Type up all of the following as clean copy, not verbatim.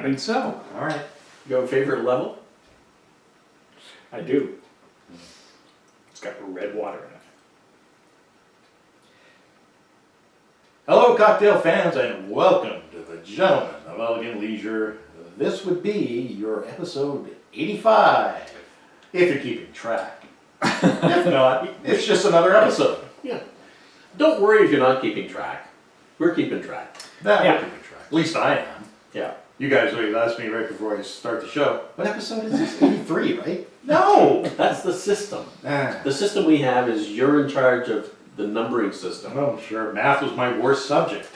think so. All right. You have a favorite level? I do. It's got red water in it. Hello, cocktail fans, and welcome to the Gentlemen of Elegant Leisure. This would be your episode 85, if you're keeping track. If not, it's just another episode. Yeah. Don't worry if you're not keeping track. We're keeping track. We're Yeah. keeping track. At least I am. Yeah. You guys always asked me right before I start the show, what episode is this? 83, right? No! That's the system. Ah. The system we have is you're in charge of the numbering system. Oh, sure. Math was my worst subject.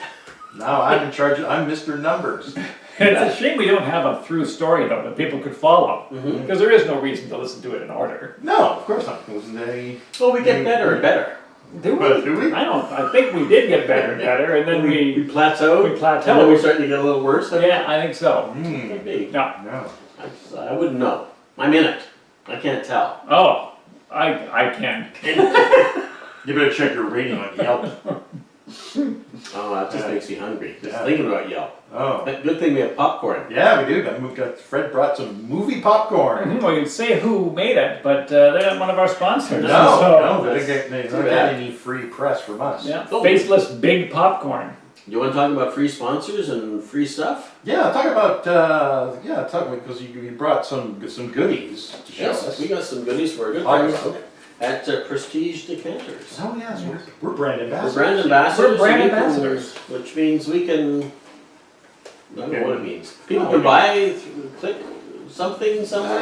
Now I'm in charge. I'm Mr. Numbers. It's a shame we don't have a through story, though, that people could follow. Mhm. Because there is no reason to listen to it in order. No, of course not. Wasn't any. Well, we get better and better. Do But do we? I think we did get better and better, and then We we plateaued. We plateaued. And then we're starting to get a little worse. yeah, I think so. Could be. No. No. I wouldn't know. I'm in it. I can't tell. Oh, I can. You better check your rating on Yelp. Oh, that just makes me hungry. Just Yeah. thinking about Yelp. Oh. But good thing we have popcorn. Yeah, we do. Fred brought some movie popcorn. Well, you can say who made it, but they're not one of our sponsors. No, so, no, they don't too get bad. any free press from us. Yeah, Oh. faceless big popcorn. You want to talk about free sponsors and free stuff? Yeah, talk about because you brought some goodies to show us. We got some goodies for our good Talk friends about. at Prestige Decanters. Oh yes, we're brand We're ambassadors. brand ambassadors. We're brand so we can- ambassadors. which means we can. I don't know what it means. People No, can we- buy, click something somewhere.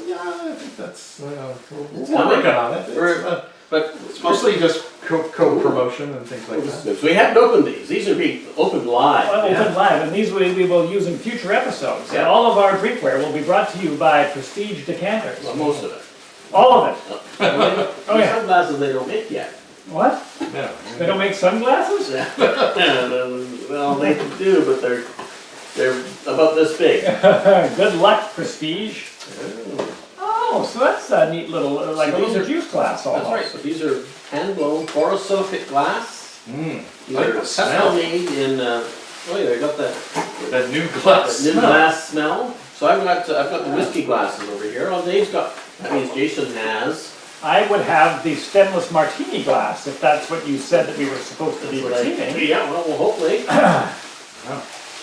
Yeah, I think that's It's we're coming. working on it. But It's mostly just co-promotion and things like that. So we haven't opened these. These are being opened live. Well, Yeah. open live, and these we will use in future episodes. And Yeah. all of our drinkware will be brought to you by Prestige Decanters. Well, most of it. All of it. Oh, yeah. Sunglasses they don't make yet. What? Yeah. They don't make sunglasses? Well, they do, but they're about this big. Good luck, Prestige. Oh, so that's a neat little, like a So these little are- juice glass almost. That's right. So these are hand-blown borosilicate glass. These Like are the smell. made in. Oh yeah, I got that. That new glass New smell. glass smell. So I've got the whiskey glasses over here. Oh, Dave's got. That means Jason has. I would have the stemless martini glass, if that's what you said that we were supposed to be receiving. Yeah. Well, hopefully.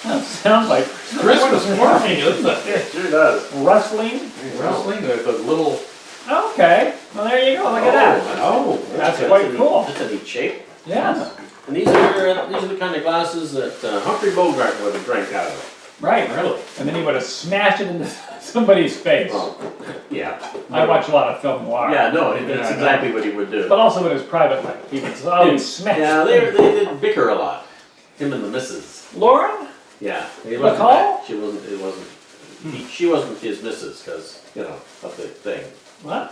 That sounds like Christmas morning, isn't it? It sure does. rustling. Wrestling, the little. Okay, well there you go, look at that. Oh, That's good. quite cool. That's a neat shape. Yes, And these are the kind of glasses that Humphrey Bogart would have drank out of. right. really? And then he would have smashed it into somebody's face. Well, yeah. I watch a lot of film noir. Yeah, no, that's Yeah, exactly what he would do. But also in his private life, he would always smash. Yeah, they did bicker a lot. Him and the missus. Lauren? Yeah, he McCall? wasn't. That, she wasn't. It wasn't. She wasn't his missus because of the thing. What?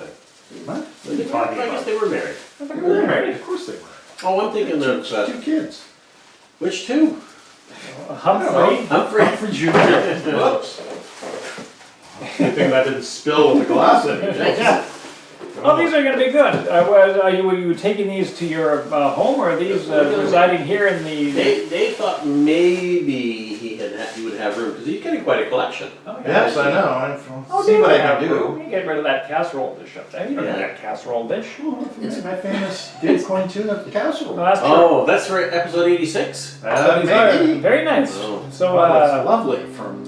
What? They were, talking I guess about? they were married. I think we were married. Of course they were. Oh, I'm thinking of Two kids. which two? Humphrey. Humphrey. Humphrey Jr. Whoops. Good thing that didn't spill with the glass in it. Yeah. Oh, these are going to be good. Were you taking these to your home, or are these residing here in the? They thought maybe he would have room because he's getting quite a collection. Oh, Yes, I know. I'll see Dave what would I have can room. do. You get rid of that casserole dish up there. You don't Yeah. need that casserole dish. It's my famous Dave Coin tuna casserole. No, that's true. Oh, that's for episode 86. These are Maybe. very nice. Oh. So, Well, it's lovely from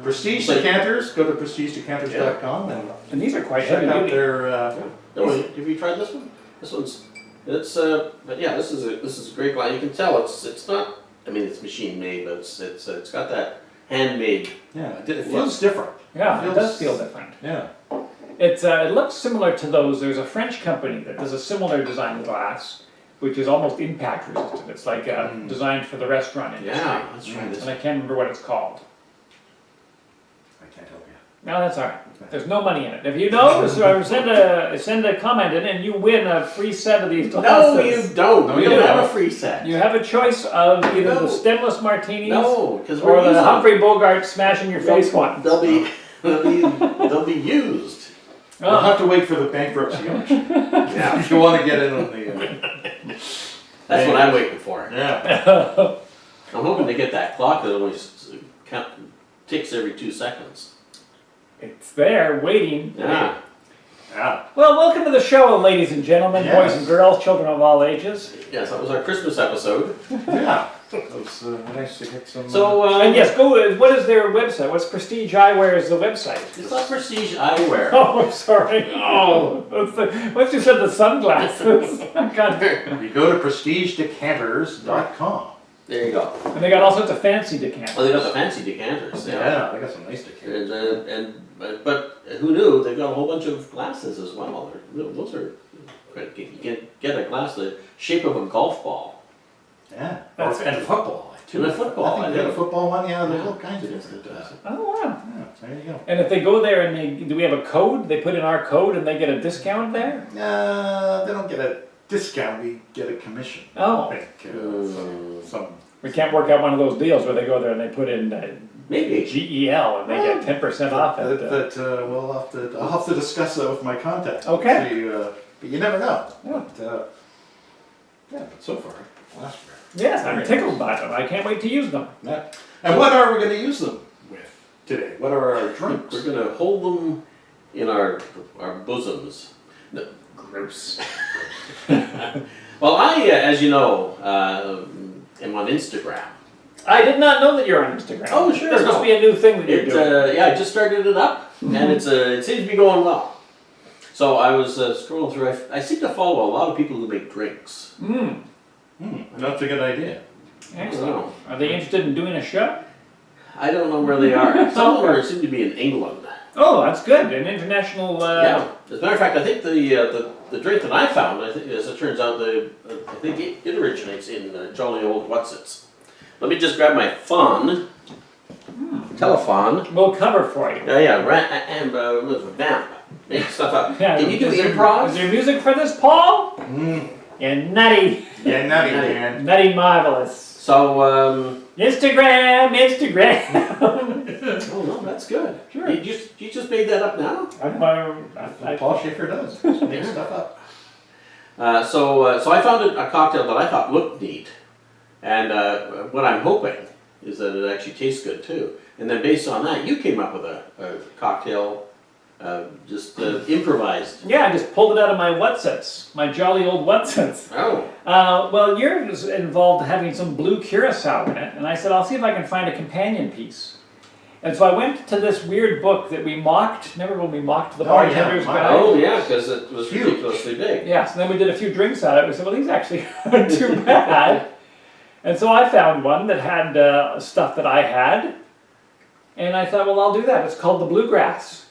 Prestige But- Decanters. Go to prestigedecanters.com and these are quite check heavy out duty. their. No, have you tried this one? This one's. But yeah, this is a great glass. You can tell it's not. I mean, it's machine made, but it's got that handmade. Yeah, it feels different. Yeah, it feels- does feel different. Yeah. It looks similar to those. There's a French company that does a similar design glass, which is almost impact resistant. It's like designed for the restaurant industry. Yeah, that's right. And I can't remember what it's called. I can't help you. No, that's all right. There's no money in it. If you know, so send a comment in and you win a free set of these glasses. No, you don't. No, We you don't have don't. a free set. You have a choice of either No. the stemless martinis No, because or we're the using Humphrey Bogart smashing your face one. They'll be used. We'll Oh, have to wait for the bankruptcy auction Yeah, if you want to get in on the. that's what I'm waiting for. Yeah. I'm hoping to get that clock that only ticks every 2 seconds. It's there, waiting. Yeah. Yeah. Well, welcome to the show, ladies and gentlemen, Yes. boys and girls, children of all ages. Yes, that was our Christmas episode. Yeah. It was nice to get some. So, And yes, what is their website? What's Prestige Eyewear's the website? it's not Prestige Eyewear. Oh, I'm sorry. Oh, once you said the sunglasses. God. you go to prestigedecanters.com. There you go. And they got all sorts of fancy decanters. Well, they got the fancy decanters. Yeah, they got some nice decanters. But who knew they've got a whole bunch of glasses as well. Those are you can get a glass the shape of a golf ball. Yeah. That's and football too. And a football, I think they I got a think. football one. Yeah, there's Yeah. all kinds of different. Oh, wow. Yeah, there you go. And if they go there and do we have a code? They put in our code and they get a discount there? They don't get a discount. We get a commission. Oh. I think some. We can't work out one of those deals where they go there and they put in Maybe. GEL and they get 10% off it. I'll have to discuss that with my contact. Okay. See, but you never know. Yeah. But so far, last year. Yes, I'm tickled by them. I can't wait to use them. Yeah. And what are we going to use them with today? What are our drinks? We're going to hold them in our bosoms. No. Gross. Well, I, as you know, am on Instagram. I did not know that you're on Instagram. Oh, sure, This must no. be a new thing that you're doing. Yeah, I just started it up, and it seems to be going well. So I was scrolling through. I seem to follow a lot of people who make drinks. That's a good idea. Excellent. Are they interested in doing a show? I don't know where they are. Some of them seem to be in England. Oh, that's good. An international. Yeah. As a matter of fact, I think the drink that I found, I think, as it turns out, I think it originates in jolly old Whatsits. Let me just grab my phone. Telephone. We'll cover for you. Yeah. Vamp. Make stuff up. Yeah, Can you do is there- improv? Is there music for this, Paul? Yeah, nutty. Yeah, nutty man. Nutty marvelous. So, Instagram. oh no, that's good. Sure. You just made that up now? Paul Schaefer does. Just make stuff up. So I found a cocktail that I thought looked neat, and what I'm hoping is that it actually tastes good too. And then based on that, you came up with a cocktail, just improvised. Yeah, I just pulled it out of my Whatsits, my jolly old Whatsits. Oh. Well, yours involved having some blue curacao in it, and I said, I'll see if I can find a companion piece. And so I went to this weird book that we mocked. Remember when we mocked the Oh, yeah. bartender's guide? Oh yeah, because it was Huge. ridiculously big. Yeah, so then we did a few drinks out of it. We said, well, these actually aren't too bad. And so I found one that had stuff that I had. And I thought, well, I'll do that. It's called the Bluegrass.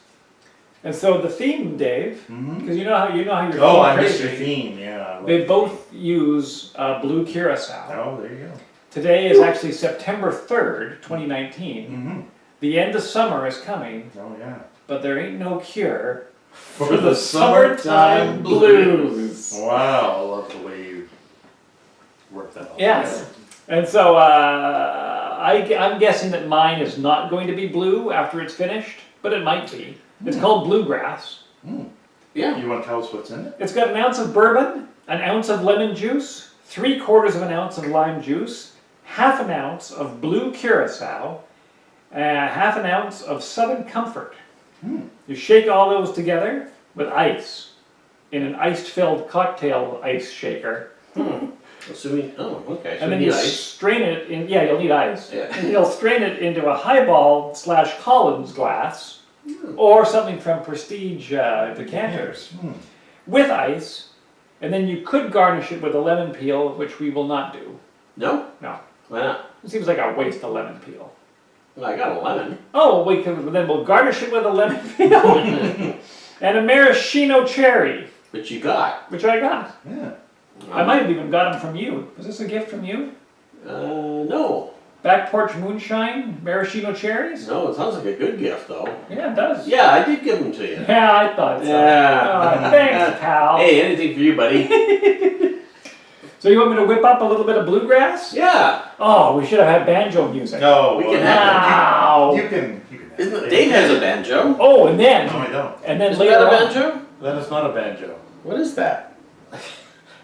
And so the theme, Dave, because you know how your Oh, I theme missed your crazy. theme. Yeah. They both use blue curacao. Oh, there you go. Today is actually September 3rd, 2019. Mm-hmm. The end of summer is coming, Oh yeah. but there ain't no cure For the summertime blues. Wow, I love the way you work that out. Yes. And so I'm guessing that mine is not going to be blue after it's finished, but it might be. It's called Bluegrass. Yeah. You want to tell us what's in it? It's got an ounce of bourbon, an ounce of lemon juice, 3/4 of an ounce of lime juice, half an ounce of blue curacao, half an ounce of Southern Comfort. You shake all those together with ice in an ice-filled cocktail ice shaker. Assuming, okay. And then you ice. strain it in, yeah, you'll need ice. Yeah. And you'll strain it into a highball/Collins glass or something from Prestige decanters with ice. And then you could garnish it with a lemon peel, which we will not do. No? No. Why not? It seems like a waste of lemon peel. Well, I got a lemon. Oh, then we'll garnish it with a lemon peel and a maraschino cherry, But you got. which I got. Yeah. I might have even got them from you. Was this a gift from you? No. Back porch moonshine, maraschino cherries? No, it sounds like a good gift though. Yeah, it does. Yeah, I did give them to you. Yeah, I thought so. Yeah. Oh, thanks, pal. Hey, anything for you, buddy. So you want me to whip up a little bit of bluegrass? Yeah. Oh, we should have had banjo music. No, We can have Wow. You can. Isn't it, Dave has a banjo. Oh, and then, No, I don't. Isn't later that a on. banjo? That is not a banjo. What is that?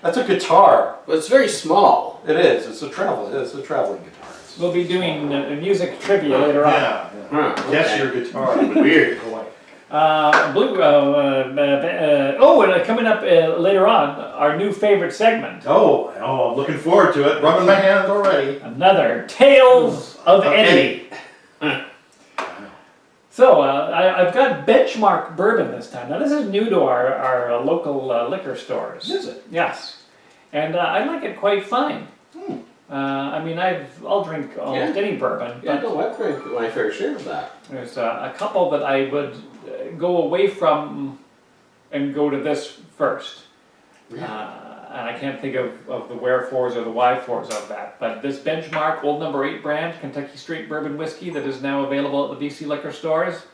That's a guitar. Well, it's very small. It is. It's a traveling guitar. We'll be doing music trivia later on. Yeah. Huh, Guess okay. your guitar. Weird. Boy. And coming up later on, our new favorite segment. Oh, I'm looking forward to it. Rubbing my hands already. Another Tales of Eddie. So, I've got Benchmark bourbon this time. Now, this is new to our local liquor stores. Is it? Yes. And I like it quite fine. I mean, I'll drink almost any bourbon, Yeah, but no, I've drank my fair share of that. there's a couple that I would go away from and go to this first. And I can't think of the wherefores or the whyfores of that. But this Benchmark Old No. 8 brand, Kentucky Straight Bourbon Whiskey, that is now available at the BC liquor stores,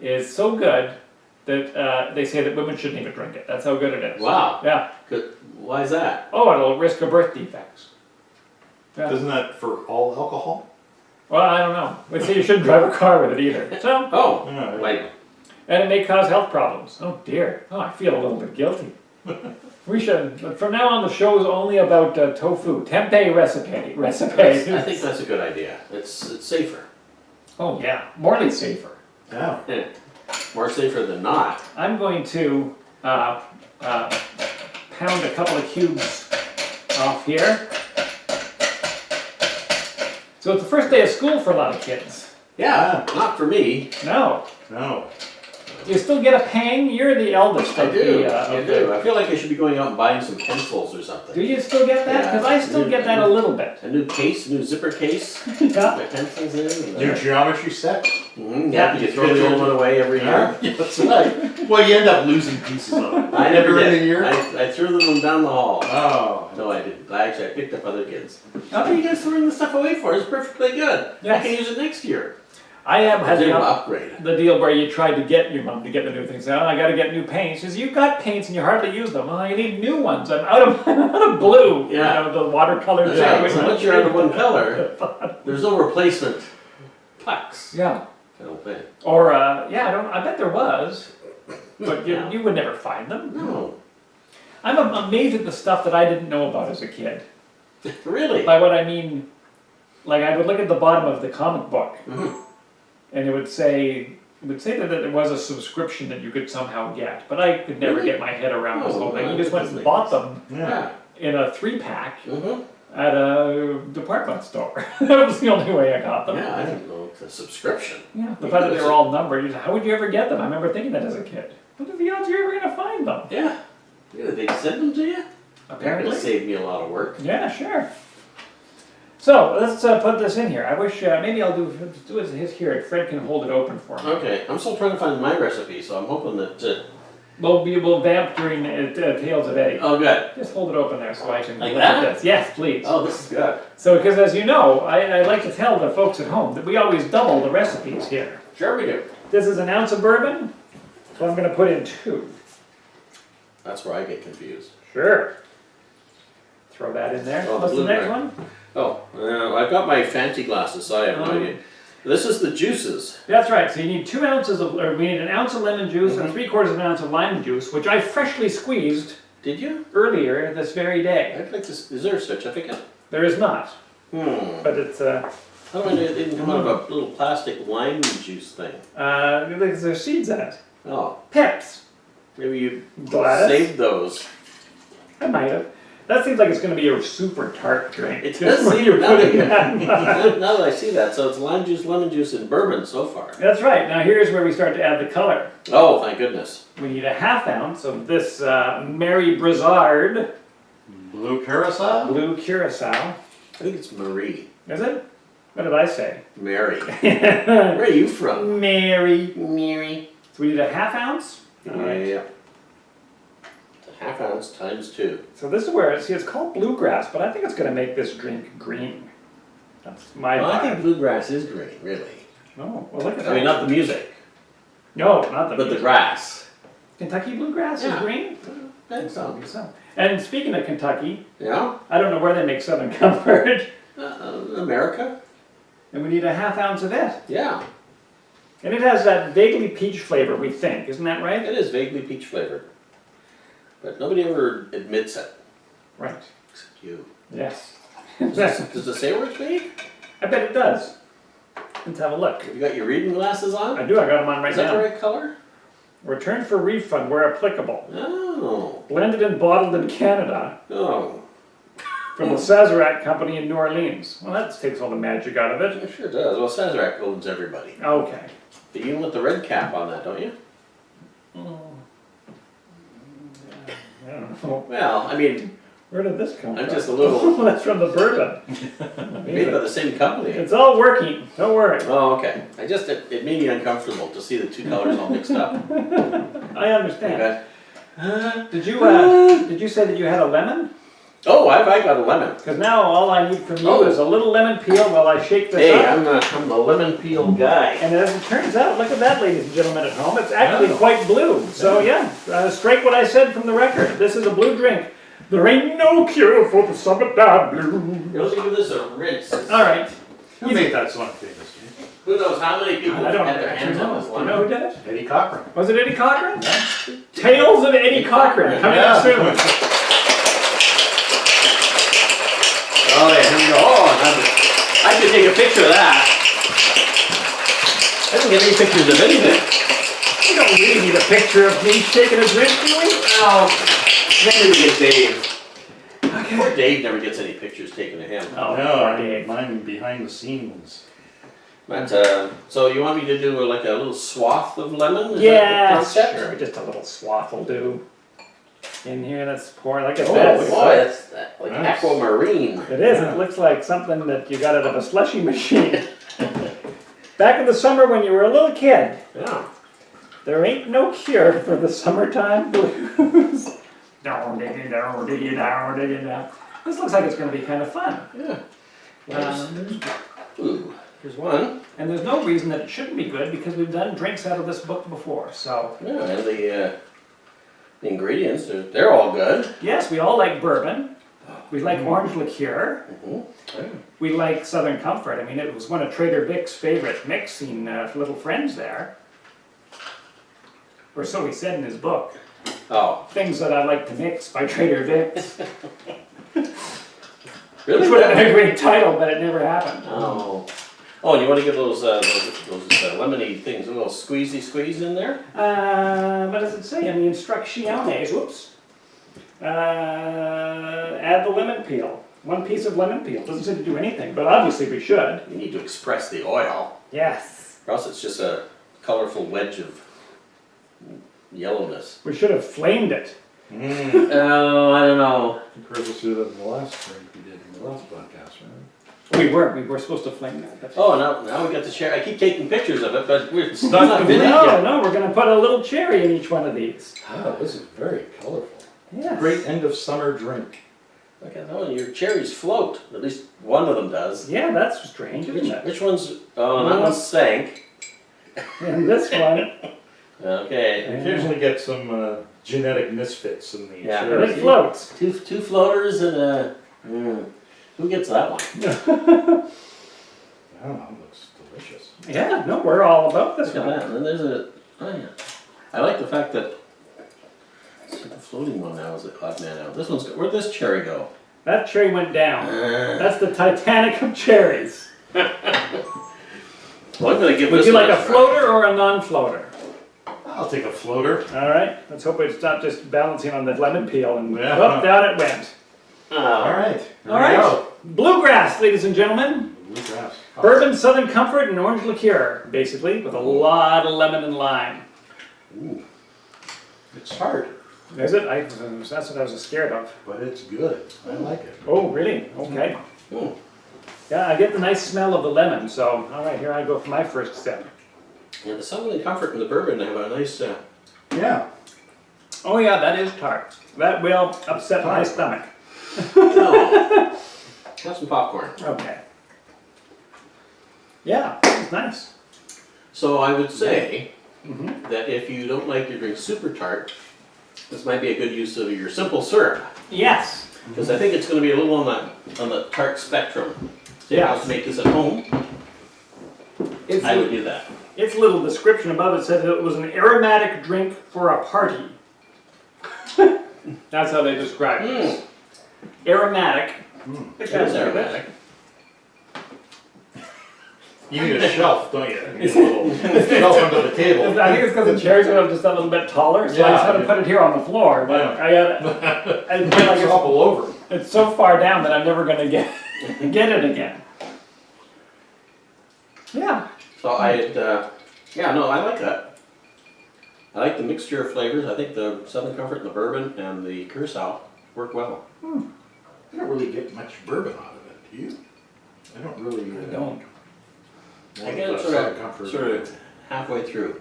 is so good that they say that women shouldn't even drink it. That's how good it is. Wow. Yeah. Why is that? Oh, it'll risk a birth defects. Yeah. Isn't that for all alcohol? Well, I don't know. They say you shouldn't drive a car with it either. So, Oh, Yeah. like, and it may cause health problems. Oh dear. Oh, I feel a little bit guilty. We should. But from now on, the show is only about tofu, tempeh recipe. I think that's a good idea. It's safer. Oh yeah, morely safer. Yeah. Yeah. More safer than not. I'm going to pound a couple of cubes off here. So it's the first day of school for a lot of kids. Yeah, not for me. No. No. Do you still get a pang? You're the eldest I of do. the... I do. I feel like I should be going out and buying some pencils or something. Do you still get that? Yeah. Because I still get that a little bit. A new case, new zipper case. Yeah. My pencils in. New geometry set? Yeah, you throw the old one away every year. Yeah, that's right. Well, you end up losing pieces of it. I never During did. the year? I threw them down the hall. Oh. No, I didn't. I picked up other kids. How are you guys throwing the stuff away for? It's perfectly good. I Yes. can use it next year. I have I had did an the upgrade. deal where you tried to get your mom to get the new things. Oh, I got to get new paints. She says, you've got paints and you hardly use them. Well, I need new ones. I'm out of, out of blue. Yeah. You know, the watercolor. Yeah, thing. so once you're out of one color, there's no replacement pucks. Yeah. I don't think. Or, I bet there was. But Yeah. you would never find them. No. I'm amazed at the stuff that I didn't know about as a kid. Really? By what I mean, like I would look at the bottom of the comic book, Mhm. and it would say that there was a subscription that you could somehow get, but I could never Really? get my head around this Oh, whole thing. You well, just went that and doesn't bought make them Yeah. in a 3-pack Mm-hmm. at a department store. That was the only way I got them. Yeah, I didn't know it's a subscription. Yeah, the fact that they were all numbered. How would you ever get them? I remember thinking that as a kid. What are the odds you're ever going to find them? Yeah. Yeah, they send them to you? Apparently. That saved me a lot of work. Yeah, sure. So let's put this in here. I wish maybe I'll do his here. Fred can hold it open for me. Okay, I'm still trying to find my recipe, so I'm hoping that. We'll vamp during Tales of Eddie. Oh, good. Just hold it open there so I can Like look that? at this. Yes, please. Oh, this is good. So, because as you know, I like to tell the folks at home that we always double the recipes here. Sure, we do. This is an ounce of bourbon, so I'm going to put in 2. That's where I get confused. Sure. Throw that in there. Oh, the What's the next Bluegrass. one? Oh, I've got my fancy glasses, so I have no idea. This is the juices. That's right. So you need 2 ounces of, or we need an ounce of lemon juice and 3/4 of an ounce of lime juice, which I freshly squeezed Did you? earlier this very day. I'd like to. Is there a certificate? There is not, But but it's how do I know it didn't come out of a little plastic lime juice thing? there's seeds in it. Oh, Peps. maybe you Gladys? saved those. I might have. That seems like it's going to be a super tart drink. It Just does when seem you're now putting that, that. now that I see that, so it's lime juice, lemon juice, and bourbon so far. That's right. Now here's where we start to add the color. Oh, thank goodness. We need a 1/2 ounce of this Mary Brizard Blue Curacao? Blue Curacao. I think it's Marie. Is it? What did I say? Mary. Where are you from? Mary. Mary. So we need a 1/2 ounce. All right. Yeah. 1/2 ounce times 2. So this is where it's called Bluegrass, but I think it's going to make this drink green. That's my Well, I vibe. think bluegrass is green, really. Oh, well look at that. I mean, not the music, No, not the but the grass. Kentucky Bluegrass Yeah. is green? I think so. So. And speaking of Kentucky, Yeah? I don't know where they make Southern Comfort, America? and we need a 1/2 ounce of it. Yeah. And it has that vaguely peach flavor, we think. Isn't that right? It is vaguely peach flavored. But nobody ever admits it, Right. except you. Yes. Does it say where it's made? I bet it does. Let's have a look. You got your reading glasses on? I do, I got them on right Is that now. the right color? Return for refund where applicable. Oh. Blended and bottled in Canada Oh. from the Sazerac Company in New Orleans. Well, that takes all the magic out of it. It sure does. Well, Sazerac owns everybody. Okay. But you want the red cap on that, don't you? I don't know. Well, I mean, Where did this come I'm from? just a little That's from the bourbon. made by the same company. It's all working. Don't worry. Oh, okay. It made me uncomfortable to see the two colors all mixed up. I understand. Okay. Did you say that you had a lemon? Oh, I got a lemon. Because now all I need from you Oh. is a little lemon peel while I shake this Hey, up. I'm the lemon peel guy. And as it turns out, look at that, ladies and gentlemen at home. It's actually Oh. quite blue. So yeah, strike what I said from the record. This is a blue drink. There ain't no cure for the summertime blues. Let's give this a rinse. All right. Who made that song famous? Jim? Who knows how many people I have don't had their hands on this know. You know who lemon? did it? Eddie Cochran. Was it Eddie Cochran? Tales of Eddie Cochran coming up soon. Oh, yeah, here we go. Oh, I should take a picture of that. I didn't get any pictures of anything. You don't really need a picture of me shaking a drink, do we? Oh, maybe we get Dave. Poor Dave never gets any pictures taken of him. Oh, No, poor I Dave. mine behind the scenes. But, so you want me to do like a little swath of lemon? Is that the Yeah, concept? sure. Just a little swath will do. In here, let's pour like a Oh, bed. boy, that's like Nice. aquamarine. It is. Yeah. It looks like something that you got out of a slushy machine. Back in the summer when you were a little kid, Yeah. there ain't no cure for the summertime blues. Down, diggy, down, diggy, down, diggy, down. This looks like it's going to be kind of fun. Yeah. Ooh, here's one. And there's no reason that it shouldn't be good because we've done drinks out of this book before. So, Yeah, and the ingredients, they're all good. yes, we all like bourbon. We like orange liqueur. Mm-hmm. We like Southern Comfort. I mean, it was one of Trader Vic's favorite mixing little friends there. Or so he said in his book. Oh, Things that I like to mix by Trader Vic's. really? Which would have been a great title, but it never happened. Oh. Oh, and you want to get those lemony things, a little squeeze in there? What does it say in the instrucciones? Whoops. Add the lemon peel. 1 piece of lemon peel. Doesn't say to do anything, but obviously we should. You need to express the oil, Yes. or else it's just a colorful wedge of yellowness. We should have flamed it. Oh, I don't know. Courtesy of the last drink we did in the last podcast, right? We were supposed to flame that. But Oh, now we got to share. I keep taking pictures of it, but it's not finished no, yet. no, we're going to put a little cherry in each one of these. Oh, this is very colorful. Yes. Great end of summer drink. Look at that one. Your cherries float. At least one of them does. Yeah, that's strange, isn't it? Which one's? Oh, that one's sank. And this one, Okay. You occasionally get some genetic misfits in the Yeah. cherry. it floats. Two floaters and a. Who gets that one? Oh, that looks delicious. Yeah, no, we're all about this Look at one. that. And then there's a. Oh yeah. I like the fact that. The floating one now is an odd man out. This one's. Where'd this cherry go? That cherry went down. That's the Titanic of cherries. Well, I'm gonna give Would this you one like a floater or a non-floater? I'll take a floater. All right, let's hope it's not just balancing on the lemon peel and Yeah. whoop, down it went. All right. Here All we right, go. Bluegrass, ladies and gentlemen. Bluegrass. Bourbon, Southern Comfort, and orange liqueur, basically, with a lot of lemon and lime. Ooh. It's hard, Is it? That's what I was scared of. but it's good. I like it. Oh, really? Okay. Mm. Yeah, I get the nice smell of the lemon, so, all right, here I go for my first sip. Yeah, the Southern Comfort and the bourbon have a nice. Yeah. Oh yeah, that is tart. That will upset my stomach. No. Have some popcorn. Okay. Yeah, it's nice. So I would say Mm-hmm. that if you don't like your drink super tart, this might be a good use of your simple syrup. Yes. Because I think it's going to be a little on the tart spectrum. So if I was to make this at home, I would do that. Its little description above it said that it was an aromatic drink for a party. That's how they describe it. Aromatic. It is aromatic. You need a shelf, don't you? You need a little shelf under the table. I think it's because the chairs are just a little bit taller, so I just had to put it here on the floor. But I feel like It's all over. it's so far down that I'm never going to get it again. Yeah. So I like that. I like the mixture of flavors. I think the Southern Comfort and the bourbon and the curacao work well. I don't really get much bourbon out of it, do you? I don't really. I don't. I get it sort of halfway through.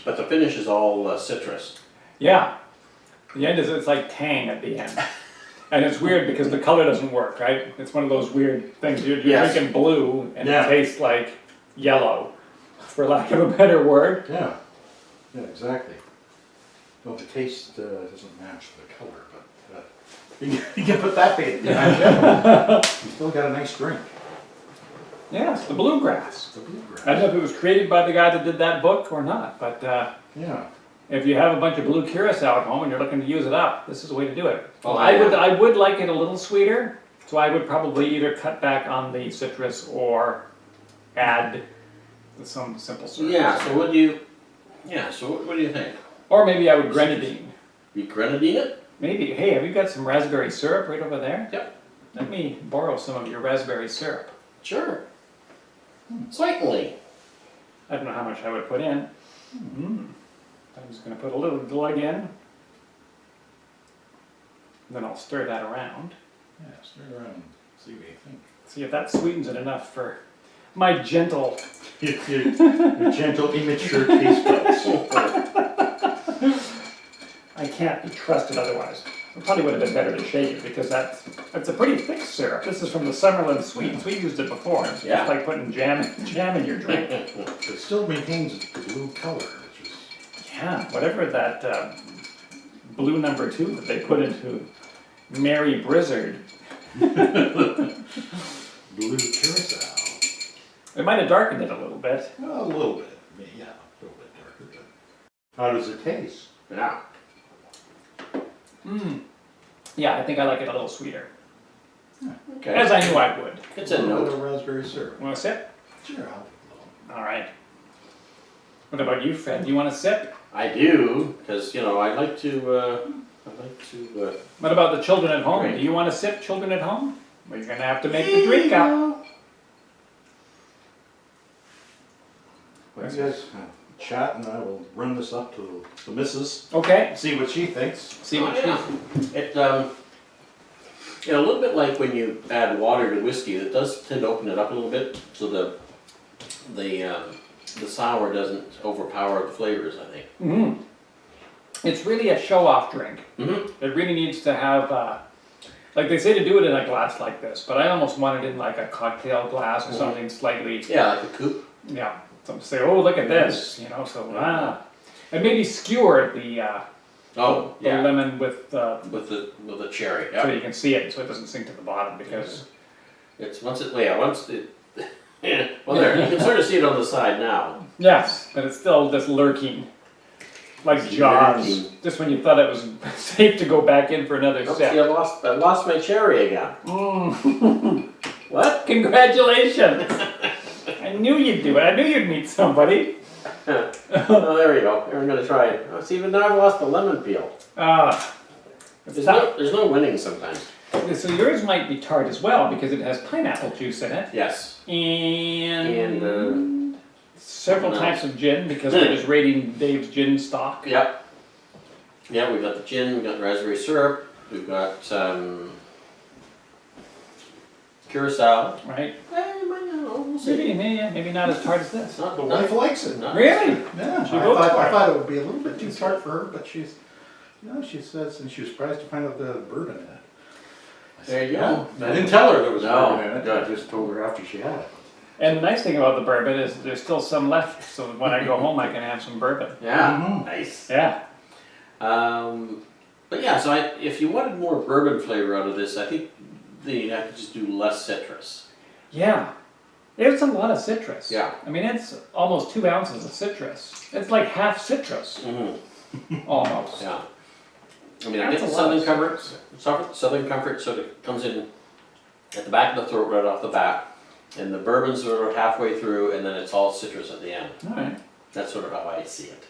But the finish is all citrus. Yeah. The end is it's like tang at the end. And it's weird because the color doesn't work, right? It's one of those weird things. You're drinking blue and it tastes like yellow, for lack of a better word. Yeah. Yeah, exactly. Well, the taste doesn't match the color, but you can put that bit behind you. You still got a nice drink. Yes, the Bluegrass. The Bluegrass. I don't know if it was created by the guy that did that book or not, but Yeah. if you have a bunch of blue curacao at home and you're looking to use it up, this is the way to do it. Oh, I would like it a little sweeter, so I would probably either cut back on the citrus or add some simple syrup. Yeah. So what do you? Yeah. So what do you think? Or maybe I would grenadine. You grenadine it? Maybe. Hey, have you got some raspberry syrup right over there? Yep. Let me borrow some of your raspberry syrup. Sure. Certainly. I don't know how much I would put in. I'm just going to put a little glug in. And then I'll stir that around. Yeah, stir around and see what you think. See if that sweetens it enough for my gentle. Your gentle, immature taste buds. I can't be trusted otherwise. It probably would have been better to shake it because that's a pretty thick syrup. This is from the Summerlin Sweets. We used it before. It's Yeah. just like putting jam in your drink. It still maintains the blue color, which is Yeah, whatever that blue number 2 that they put into Mary Blizzard. blue curacao. It might have darkened it a little bit. A little bit, yeah, a little bit darker. But how does it taste? Yeah. Yeah, I think I like it a little sweeter. Okay. As I knew I would. It's a little note. bit of raspberry syrup. Want to sip? Sure, I'll take a little. All right. What about you, Fred? Do you want to sip? I do, because I like to. What about the children at home? Drink. Do you want to sip, children at home? Well, you're going to have to make the drink up. Well, you guys chat and I will run this up to the missus, Okay. see what she thinks. See what she's... It a little bit like when you add water to whiskey. It does tend to open it up a little bit, so the sour doesn't overpower the flavors, I think. It's really a show-off drink. It really needs to have, like they say to do it in a glass like this, but I almost want it in like a cocktail glass or something slightly, Yeah, like a coupe. yeah. Some say, oh, look at this, and maybe skewer the lemon with, With the cherry. so Yeah. you can see it, so it doesn't sink to the bottom, because, It's once it. Well, there you can sort of see it on the side now. yes, but it's still just lurking. Like Jaws, lurking. just when you thought it was safe to go back in for another Oh, see, sip. I lost my cherry again. What? Congratulations! I knew you'd do it. I knew you'd meet somebody. Oh, there we go. We're gonna try it. Oh, see, even now I've lost the lemon peel. It's tough. There's no winning sometimes. So yours might be tart as well because it has pineapple juice in it. Yes. And several types of gin because we're just rating Dave's gin stock. Yep. Yeah, we've got the gin, we've got raspberry syrup, we've got curacao. Right? We'll see. Maybe not as tart as this. Not The wife likes it. not- Really? Yeah, She I votes for I it. thought it would be a little bit too tart for her, but she says, and she was surprised to find out the bourbon in it. I There said, you "Yeah." go. I didn't tell her there was No, bourbon in it, good. I just told her after she had it. And the nice thing about the bourbon is there's still some left, so when I go home I can have some bourbon. Yeah, Mhm. nice. Yeah. But yeah, so if you wanted more bourbon flavor out of this, I think you'd have to just do less citrus. Yeah. It's a lot of citrus. Yeah. I mean, it's almost 2 ounces of citrus. It's like half citrus, almost. Yeah. I mean, I That's get the a lot of Southern Comfort. Southern Comfort sort of comes in at the back of the throat right off the bat. and the bourbon's sort of halfway through, and then it's all citrus at the end. All right. That's sort of how I see it.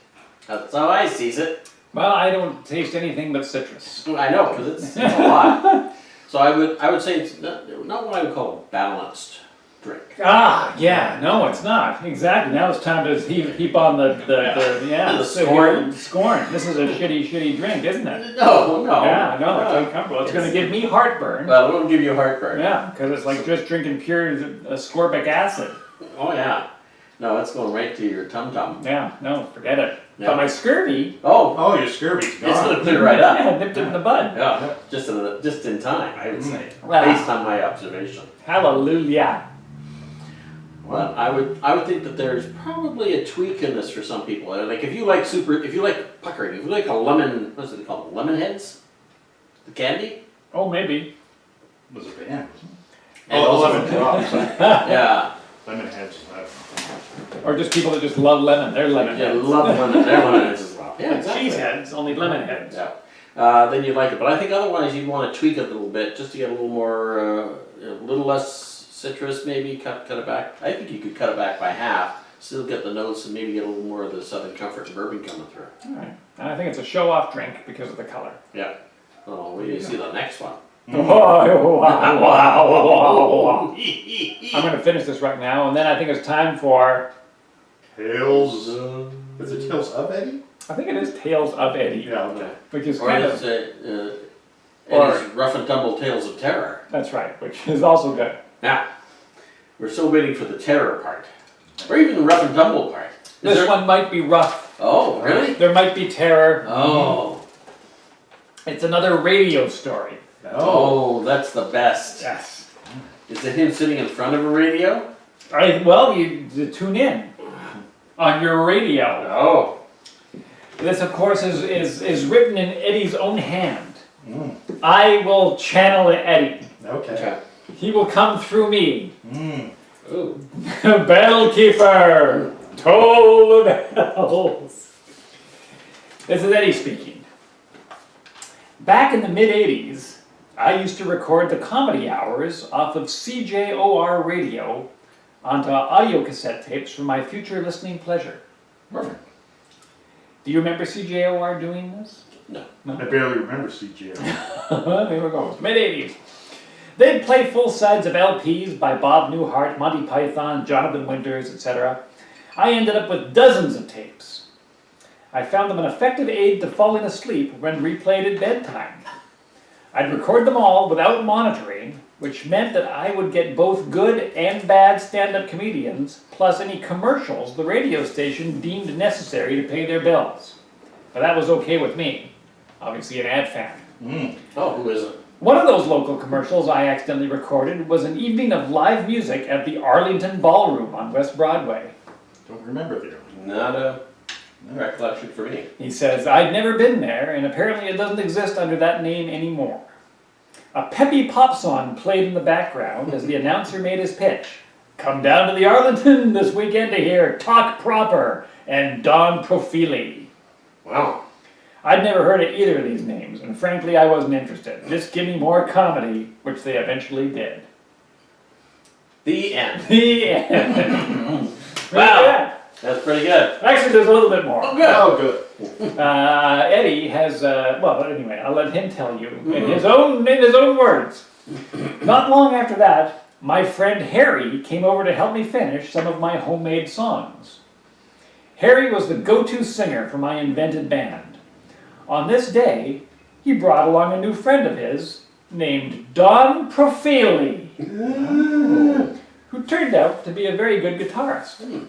That's how I sees it. Well, I don't taste anything but citrus. I know, because it's a lot. So I would say it's not what I would call a balanced drink. Ah, yeah, no, it's not. Exactly. Now it's time to heap on the The scorn. Scorn. This is a shitty drink, isn't it? No. Yeah, no, it's uncomfortable. It's going to give me heartburn. Well, it won't give you heartburn. Yeah, because it's like just drinking pure ascorbic acid. Oh yeah. No, it's going right to your tum-tum. Yeah, no, forget it. Yeah. But my scurvy, Oh, your scurvy's It's going gone. to clear right up. yeah, nipped it in the bud. Yeah, just in time, I would say, Wow. based on my observation. Hallelujah. Well, I would think that there's probably a tweak in this for some people. Like if you like puckering, if you like a lemon, what's it called, lemon heads, the candy. Oh, maybe. Was a band. And Oh, also- lemon drops. Yeah, Lemon heads. Or just people that just love lemon. They're lemon yeah, heads. love lemon. They're lemon heads as well. Yeah, exactly. Cheese heads, only lemon heads. Yeah. Then you'd like it, but I think otherwise you'd want to tweak it a little bit just to get a little more, a little less citrus maybe. Cut it back. I think you could cut it back by half. Still get the notes and maybe get a little more of the Southern Comfort and bourbon coming through. All right. And I think it's a show-off drink because of the color. Yeah. Oh, wait till you see the next one. Wow. I'm going to finish this right now, and then I think it's time for, Tales. Is it Tales of Eddie? I think it is Tales of Eddie, Yeah, okay. which is Or kind it's of, Eddie's Rough and Tumble Tales of Terror. that's right, which is also good. Now, we're still waiting for the terror part. Or even the rough and tumble part. Is This there- one might be rough. Oh, really? There might be terror. Oh. It's another radio story. Oh, that's the best. Yes. Is it him sitting in front of a radio? Well, you tune in on your radio. Oh. This, of course, is written in Eddie's own hand. Mm. I will channel Eddie. Okay. He will come through me. Mm. Ooh. Bellkeeper, toll the bells. This is Eddie speaking. Back in the mid-'80s, I used to record the comedy hours off of CJOR radio onto audio cassette tapes for my future listening pleasure. Perfect. Do you remember CJOR doing this? No. I barely remember CJ. There we go. Mid-'80s. They'd play full sides of LPs by Bob Newhart, Monty Python, Jonathan Winters, etc. I ended up with dozens of tapes. I found them an effective aid to falling asleep when replayed at bedtime. I'd record them all without monitoring, which meant that I would get both good and bad stand-up comedians, plus any commercials the radio station deemed necessary to pay their bills. But that was okay with me. Obviously an ad fan. Mm. Oh, who is it? One of those local commercials I accidentally recorded was an evening of live music at the Arlington Ballroom on West Broadway. Don't remember the Not a recollection for me. He says, I'd never been there, and apparently it doesn't exist under that name anymore. A peppy pop song played in the background as the announcer made his pitch. Come down to the Arlington this weekend to hear Talk Proper and Don Profili. Wow. I'd never heard of either of these names, and frankly I wasn't interested. Just give me more comedy, which they eventually did. The end. The end. Wow. That's pretty good. Actually, there's a little bit more. Oh, good. Oh, good. Eddie has, well, anyway, I'll let him tell you in his own words. Not long after that, my friend Harry came over to help me finish some of my homemade songs. Harry was the go-to singer for my invented band. On this day, he brought along a new friend of his named Don Profili, who turned out to be a very good guitarist.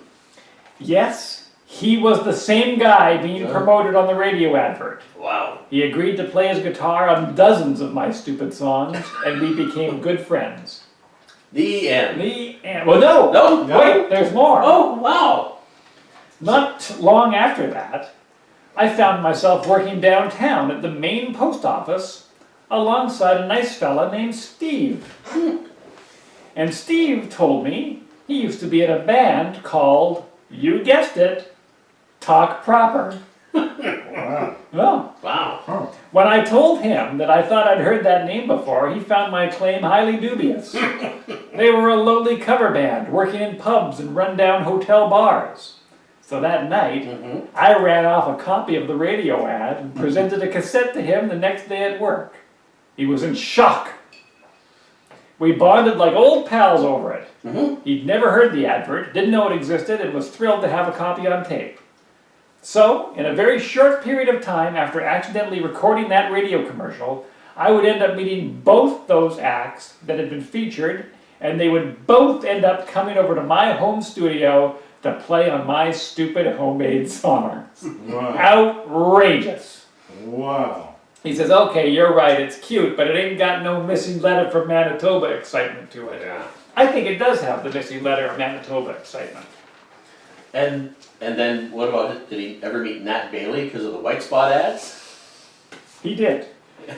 Yes, he was the same guy being promoted on the radio advert. Wow. He agreed to play his guitar on dozens of my stupid songs, and we became good friends. The end. The end. Well, no! No? Wait, there's more. Oh, wow. Not long after that, I found myself working downtown at the main post office alongside a nice fella named Steve. And Steve told me he used to be in a band called, you guessed it, Talk Proper. Wow. Well, Wow. Huh. When I told him that I thought I'd heard that name before, he found my claim highly dubious. They were a lowly cover band working in pubs and rundown hotel bars. So that night, I ran off a copy of the radio ad and presented a cassette to him the next day at work. He was in shock. We bonded like old pals over it. He'd never heard the advert, didn't know it existed, and was thrilled to have a copy on tape. So, in a very short period of time after accidentally recording that radio commercial, I would end up meeting both those acts that had been featured, and they would both end up coming over to my home studio to play on my stupid homemade songs. Wow. Outrageous. Wow. He says, okay, you're right, it's cute, but it ain't got no missing letter from Manitoba excitement to it. Yeah. I think it does have the missing letter of Manitoba excitement. And then what about it? Did he ever meet Nat Bailey because of the white spot ads? He did.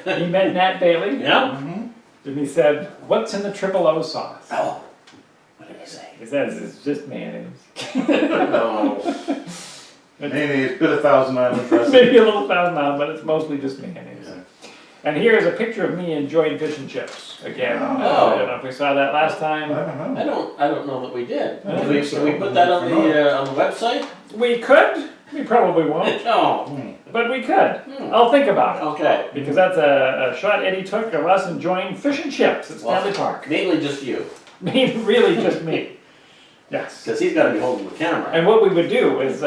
He met Nat Bailey. Yeah. And he said, what's in the triple O sauce? Oh. What did he say? He says, it's just mayonnaise. Oh. Mayonnaise, bit of Thousand Island dressing. Maybe a little Thousand Island, but it's mostly just mayonnaise. Yeah. And here's a picture of me enjoying fish and chips. Again, Oh. I don't know if we saw that last time. I don't know. I don't know that we did. I Can we put that on the website? We could. We probably won't. Oh. But we could. I'll think about it. Okay. Because that's a shot Eddie took of us enjoying fish and chips at Stanley Park. Mainly just you, Really just me. Yes. because he's got to be holding the camera. And what we would do is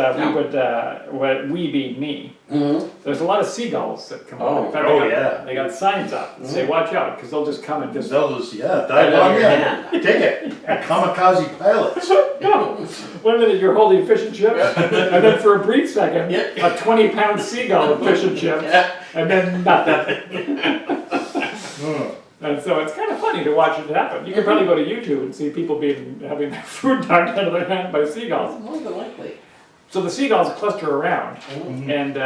we being me, there's a lot of seagulls that come Oh, over. In fact, oh, yeah. They got signs up that say, watch out, because they'll just come and just... They'll just, dive Right out on of in. your hand. Take it. Kamikaze pilots. No. 1 minute you're holding fish and chips, and then for a brief second, Yeah. a 20-pound seagull with fish and chips, Yeah. and then nothing. And so it's kind of funny to watch it happen. You can probably go to YouTube and see people having their food knocked out of their hand by seagulls. More than likely. So the seagulls cluster around, and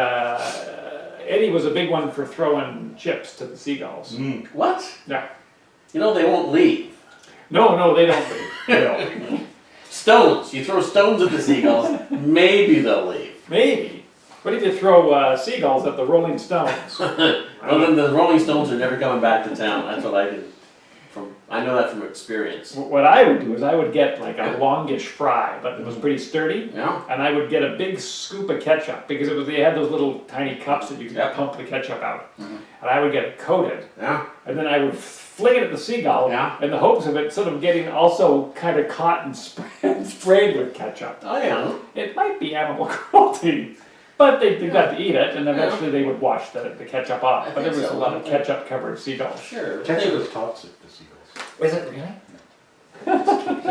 Eddie was a big one for throwing chips to the seagulls. What? Yeah. You know they won't leave. No, they don't leave. Stones. You throw stones at the seagulls, maybe they'll leave. Maybe. What if you throw seagulls at the Rolling Stones? Well, then the Rolling Stones are never coming back to town. That's what I did. I know that from experience. What I would do is I would get like a longish fry, but it was pretty sturdy. Yeah. And I would get a big scoop of ketchup because they had those little tiny cups that you could pump the ketchup out. And I would get it coated. Yeah. And then I would fling it at the seagull in the hopes of it sort of getting also kind of caught and sprayed with ketchup. Oh yeah. It might be animal cruelty, but they got to eat it, and eventually they would wash the ketchup off. But there was a lot of ketchup-covered seagulls. Sure. Ketchup is toxic to seagulls. Is it really?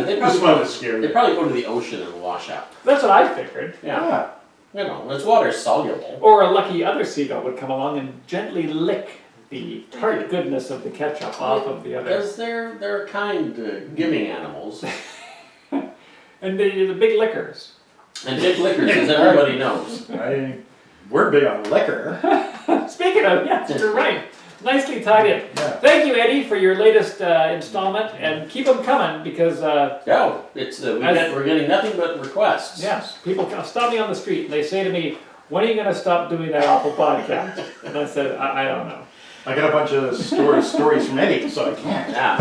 They That's why it was scary. They probably go to the ocean and wash up. That's what I figured. Yeah. You know, this water's soluble. Or a lucky other seagull would come along and gently lick the tart goodness of the ketchup off of the other. Because they're kind, giving animals. And the big lickers. And big liquors, as everybody knows. We're big on liquor. Speaking of, yes, you're right. Nicely tied in. Yeah. Thank you, Eddie, for your latest installment, and keep them coming because We're getting nothing but requests. yes, people stop me on the street and they say to me, "When are you going to stop doing that awful podcast?" And I said, "I don't know." I got a bunch of stories from Eddie, so I can't. Yeah.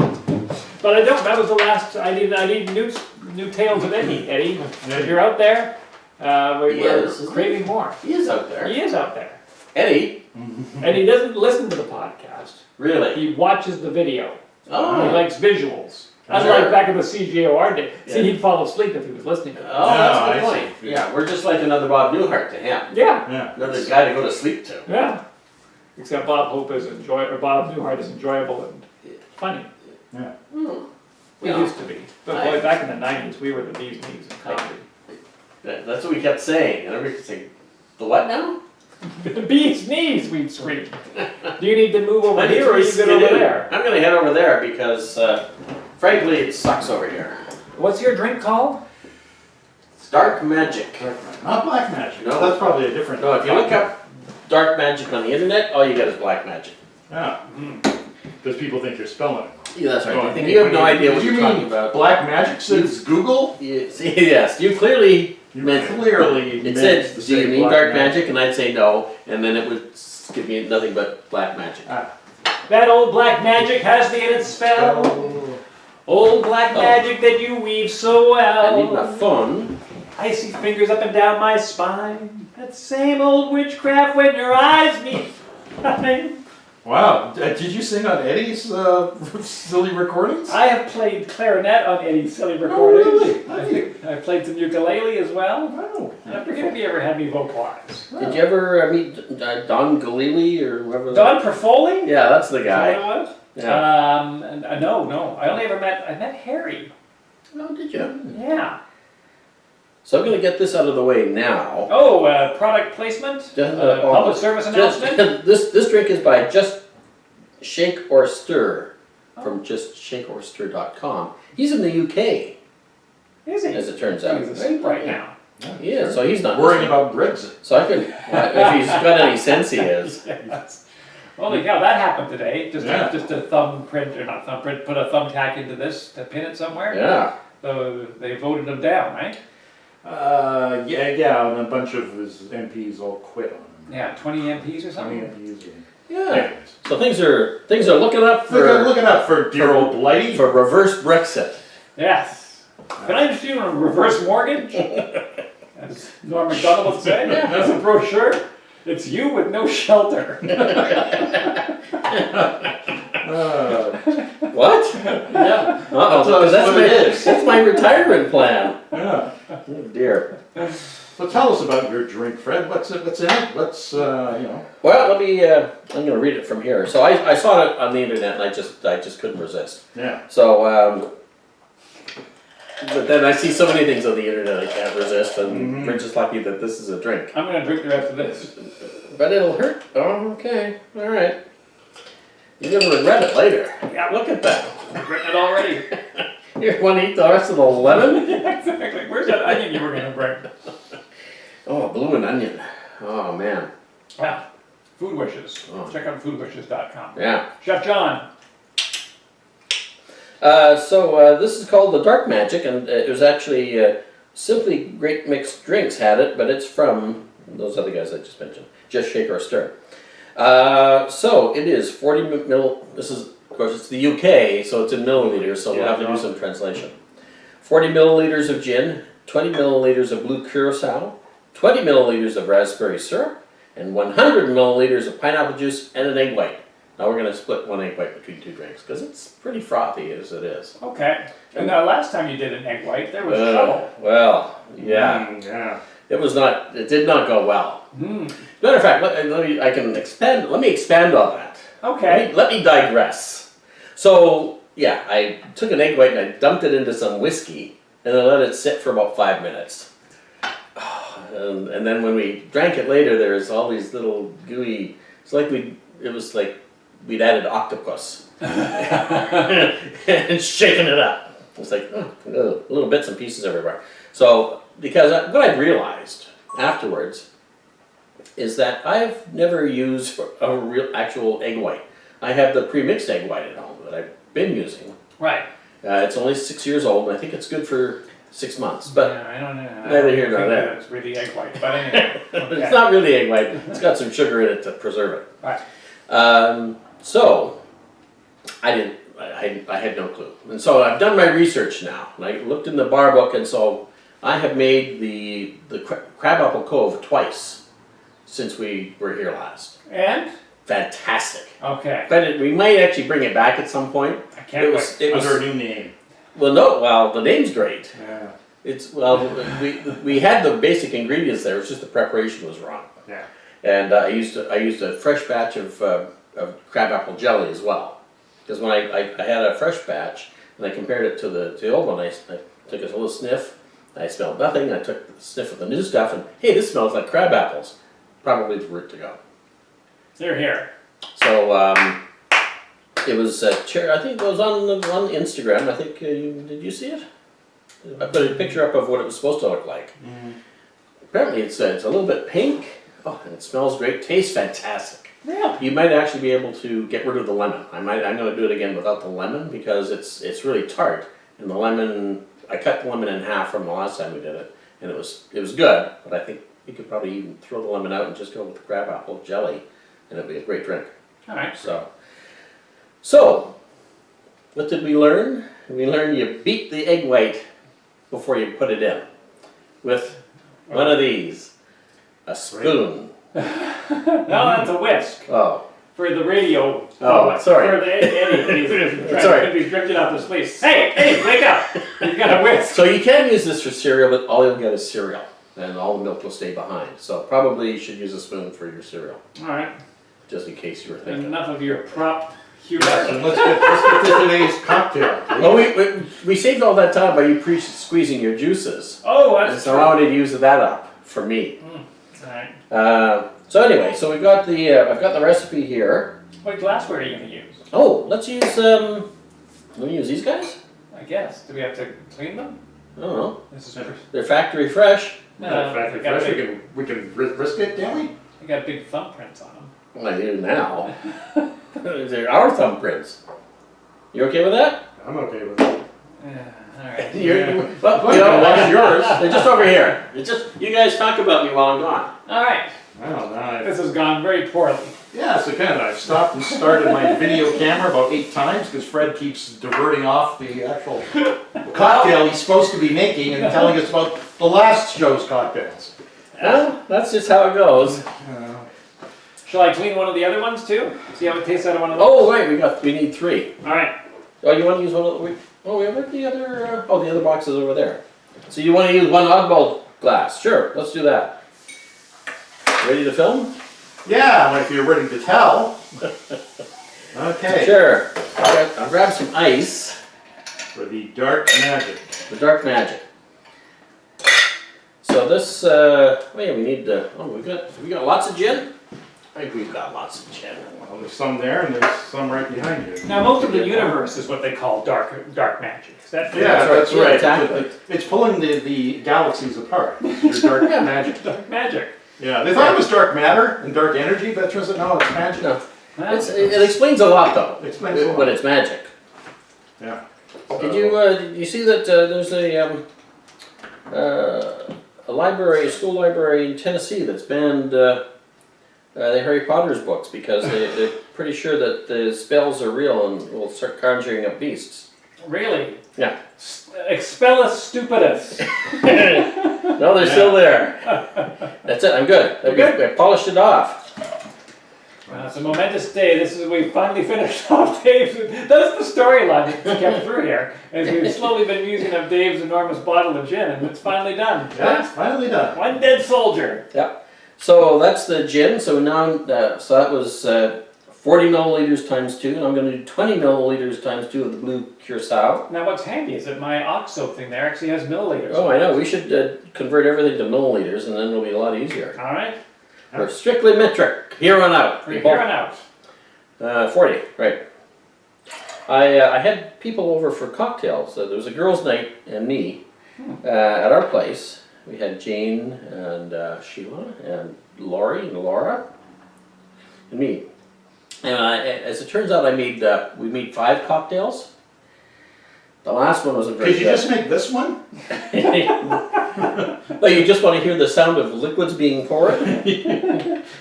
But I don't. That was the last. I need new tales of Eddie. Eddie, if you're out there, we're craving more. He is out there. He is out there. Eddie. And he doesn't listen to the podcast. Really? He watches the video. Oh. He likes visuals. Unlike back in the CGOR day. See, he'd fall asleep if he was listening to it. Oh, that's a good point. Yeah, we're just like another Bob Newhart to him. Yeah. Another guy to go to sleep to. Yeah. Except Bob Newhart is enjoyable and funny. Yeah. We used to be. But boy, back in the 90s, we were the bee's knees of comedy. That's what we kept saying. And everybody saying, the what now? The bee's knees, we'd scream. Do you need to move over here or are you good over there? I'm going to head over there because, frankly, it sucks over here. What's your drink called? It's Dark Magic. Not Black Magic. No. That's probably a different. No, if you look up Dark Magic on the internet, all you get is Black Magic. Yeah. Because people think you're spelling it. Yeah, that's right. Oh, I think you have no idea what you you're mean talking about. Black Magic says Google? Yes, you clearly meant clearly it meant said, to do you say mean Black Dark Magic? And I'd say no, and then it would give me nothing but black magic. That old black magic has me in its spell. Old black magic that you weave so well. I need my phone. Icy fingers up and down my spine. That same old witchcraft when your eyes meet mine. Wow, did you sing on Eddie's silly recordings? I have played clarinet on Eddie's silly recordings. Oh, really? I played some ukulele as well. Wow. I forget if you ever had me vocalize. Did you ever meet Don Galili or whoever? Don Perfoli? Yeah, that's the Is guy. that what it was? Yeah. No. I only ever met Harry. Oh, did you? Yeah. So I'm going to get this out of the way now. Oh, product placement? Public service announcement? This drink is by Just Shake or Stir from justshakeorstir.com. He's in the UK, Is he? as it turns out. He's asleep right now. He is, so he's not Worrying listening. about Brexit. So I could, if he's got any sense, he is. Yes. Holy cow, that happened today. Just Yeah. a thumbprint, or not thumbprint, put a thumbtack into this to pin it somewhere. Yeah. So they voted him down, right? Yeah, and a bunch of his MPs all quit on him. Yeah, 20 MPs or 20 something. MPs. Yeah. Anyways. So things are looking up Looking up for dear old Blighty. for reverse Brexit. Yes. Can I interest you in a reverse mortgage? As Norm MacDonald would say. That's a brochure. It's you with no shelter. What? Yeah. Uh-oh, That's what it is. that's my retirement plan. Yeah. Oh dear. So tell us about your drink, Fred. What's in it? What's Well, let me. I'm going to read it from here. So I saw it on the internet, and I just couldn't resist. Yeah. So, but then I see so many things on the internet I can't resist, and we're just lucky that this is a drink. I'm going to drink the rest of this. But it'll hurt. Oh, okay. All right. You're going to regret it later. Yeah. Look at that. I've written it already. You want to eat the rest of the lemon? Yeah, exactly. Where's that onion you were going to bring? Oh, blue and onion. Oh, man. Yeah. Food Wishes. Oh. Check out foodwishes.com. Yeah. Chef John. So this is called the Dark Magic, and it was actually Simply Great Mixed Drinks had it, but it's from those other guys I just mentioned. Just Shake or Stir. So it is 40 mil. This is, of course, it's the UK, so it's in milliliters, so we'll have to do some translation. 40 milliliters of gin, 20 milliliters of blue curacao, 20 milliliters of raspberry syrup, and 100 milliliters of pineapple juice and an egg white. Now we're going to split one egg white between two drinks because it's pretty frothy as it is. Okay. And last time you did an egg white, there was trouble. Well, yeah. Yeah. It did not go well. Mm. Matter of fact, let me expand on that. Okay. Let me digress. So, yeah, I took an egg white and I dumped it into some whiskey and then let it sit for about 5 minutes. And then when we drank it later, there's all these little gooey, it was like we'd added octopus and shaken it up. It's like, little bits and pieces everywhere. So, because what I realized afterwards is that I've never used a real actual egg white. I have the pre-mixed egg white at home that I've been using. Right. It's only 6 years old, and I think it's good for 6 months. But yeah, I don't know. neither here nor there. It's really egg white, but anyway. Okay. It's not really egg white. It's got some sugar in it to preserve it. Right. So I had no clue, and so I've done my research now. And I looked in the bar book, and so I have made the Crabapple Cove twice since we were here last. And? Fantastic. Okay. But we might actually bring it back at some point. I can't wait. It was Under a new name. Well, the name's great. Yeah. We had the basic ingredients there. It's just the preparation was wrong. Yeah. And I used a fresh batch of crabapple jelly as well. Because when I had a fresh batch and I compared it to the old one, I took a little sniff. I smelled nothing. I took a sniff of the new stuff, and hey, this smells like crab apples. Probably the route to go. Here. So it was I think it was on Instagram. I think did you see it? I put a picture up of what it was supposed to look like. Mm. Apparently it's a little bit pink. Oh, and it smells great. Tastes fantastic. Yeah. You might actually be able to get rid of the lemon. I'm going to do it again without the lemon because it's really tart. And the lemon, I cut the lemon in half from the last time we did it, and it was good. But I think you could probably even throw the lemon out and just go with the crabapple jelly. and it'll be a great drink. All right. So, what did we learn? We learned you beat the egg white before you put it in with one of these, a spoon. No, that's a whisk. Oh, For the radio. sorry. For the Eddie. Sorry. He's drifting off to sleep. Hey, wake up! You got a whisk. So you can use this for cereal, but all you'll get is cereal, and all the milk will stay behind. So probably you should use a spoon for your cereal, All right. just in case you were thinking. Enough of your prop humor. Yes, and let's get to today's cocktail. Please. Oh, we saved all that time by you squeezing your juices. Oh, And that's so I wanted to use that up for me. All right. So anyway, so we've got the I've got the recipe here. What glassware are you going to use? Oh, let's use let me use these guys. I guess. Do we have to clean them? I don't know. This is for. They're factory fresh. Factory they got fresh, big- we can risk it, can we? They got big thumbprints on them. Well, I do now. They're our thumbprints. You okay with that? I'm okay with it. All right. Well, you know, that's yours. They're just over here. It's just you guys talk about me while I'm gone. All right. I don't know. This has gone very poorly. Yeah, so kind of. I've stopped and started my video camera about 8 times because Fred keeps diverting off the actual cocktail he's supposed to be making and telling us about the last show's cocktails. Well, that's just how it goes. Shall I clean one of the other ones too? See how it tastes out of one of those? Oh wait, we need 3. All right. Oh, you want to use one of the? We have the other. The other box is over there. So you want to use one oddball glass? Sure, let's do that. Ready to film? Yeah, if you're ready to tell. Okay. Sure. I'll grab some ice. For the dark magic. The dark magic. So this. We need. We got lots of gin. I think we've got lots of gin. Well, there's some there and there's some right behind you. Now, most of the universe is what they call dark magic. Is that Yeah, that's Yeah, right. exactly. It's pulling the galaxies apart. It's your dark magic. dark magic? Yeah, they thought it was dark matter and dark energy, but it turns out no, it's magic. No, Well, it explains a lot though. It explains a lot. When it's magic. Yeah. Did you see that there's a library, a school library in Tennessee that's banned the Harry Potter's books because they're pretty sure that the spells are real and will start conjuring up beasts. Really? Yeah. Expellus stupidus. No, they're still there. That's it. I'm good. You're good? I polished it off. Well, it's a momentous day. We finally finished off Dave's. That's the storyline that's kept through here. As we've slowly been using up Dave's enormous bottle of gin, and it's finally done. Yeah, it's finally done. One dead soldier. Yep. So that's the gin. So now, so that was 40 milliliters times 2, and I'm going to do 20 milliliters times 2 of the blue curacao. Now, what's handy is that my oxo thing there actually has milliliters. Oh, I know. We should convert everything to milliliters, and then it'll be a lot easier. All right. We're strictly metric, here on out. From here on out. 40, right. I had people over for cocktails. There was a girls' night and me at our place. We had Jane and Sheila and Laurie and Laura and me. And as it turns out, we made 5 cocktails. The last one wasn't very Could you good. just make this one? No, you just want to hear the sound of liquids being poured?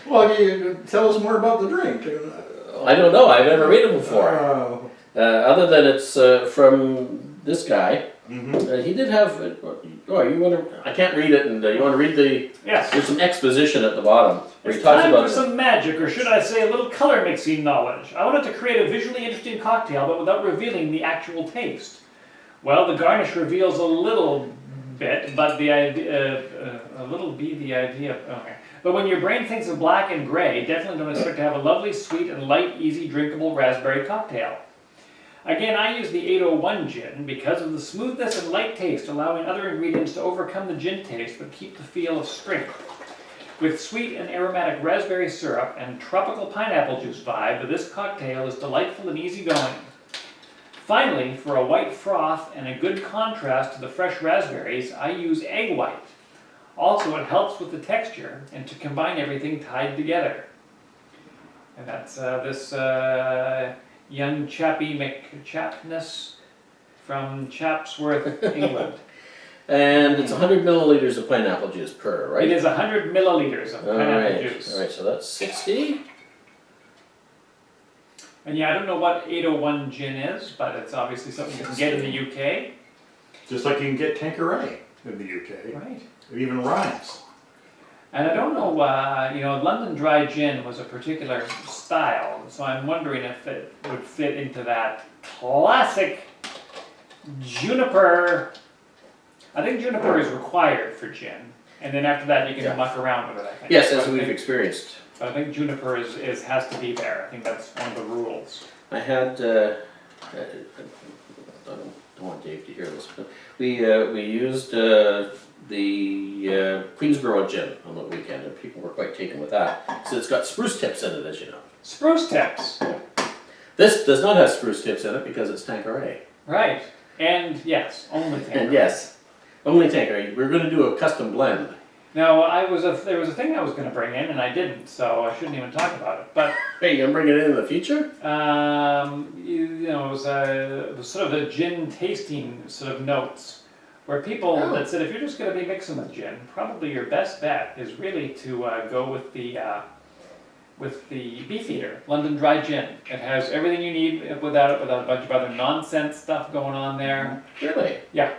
Well, you tell us more about the drink. I don't know. I've never made it before. Oh. Other than it's from this guy. Mhm. He did have. Oh, you want to? I can't read it, and you want to read the. Yes. There's some exposition at the bottom where he It's talks time about. for some magic, or should I say a little color mixing knowledge. I wanted to create a visually interesting cocktail, but without revealing the actual taste. Well, the garnish reveals a little bit, but the idea, a little be the idea. Okay. But when your brain thinks of black and gray, definitely don't expect to have a lovely, sweet, and light, easy, drinkable raspberry cocktail. Again, I use the 801 gin because of the smoothness and light taste, allowing other ingredients to overcome the gin taste but keep the feel of strength. With sweet and aromatic raspberry syrup and tropical pineapple juice vibe, this cocktail is delightful and easygoing. Finally, for a white froth and a good contrast to the fresh raspberries, I use egg white. Also, it helps with the texture and to combine everything tied together. And that's this young chappie McChapness from Chatsworth, England. And it's 100 milliliters of pineapple juice per, right? It is 100 milliliters of pineapple juice. All right, so that's 60. And yeah, I don't know what 801 gin is, but it's obviously something you can get in the UK. Just like you can get Tanqueray in the UK. Right. It even rhymes. And I don't know, London Dry Gin was a particular style, so I'm wondering if it would fit into that classic juniper. I think juniper is required for gin, and then after that you can muck around with it, I think. Yes, as we've experienced. But I think juniper has to be there. I think that's one of the rules. I had, I don't want Dave to hear this, but we used the Queensborough gin on the weekend, and people were quite taken with that. So it's got spruce tips in it, as you know. Spruce tips. This does not have spruce tips in it because it's Tanqueray. Right. And yes, only Tanqueray. And yes, only Tanqueray. We're going to do a custom blend. Now, there was a thing I was going to bring in, and I didn't, so I shouldn't even talk about it. But Hey, you going to bring it in the future? it was sort of a gin tasting sort of notes, where people that said if you're just going to be mixing with gin, probably your best bet is really to go with the Beefeater London Dry Gin. It has everything you need without a bunch of other nonsense stuff going on there. Really? Yeah,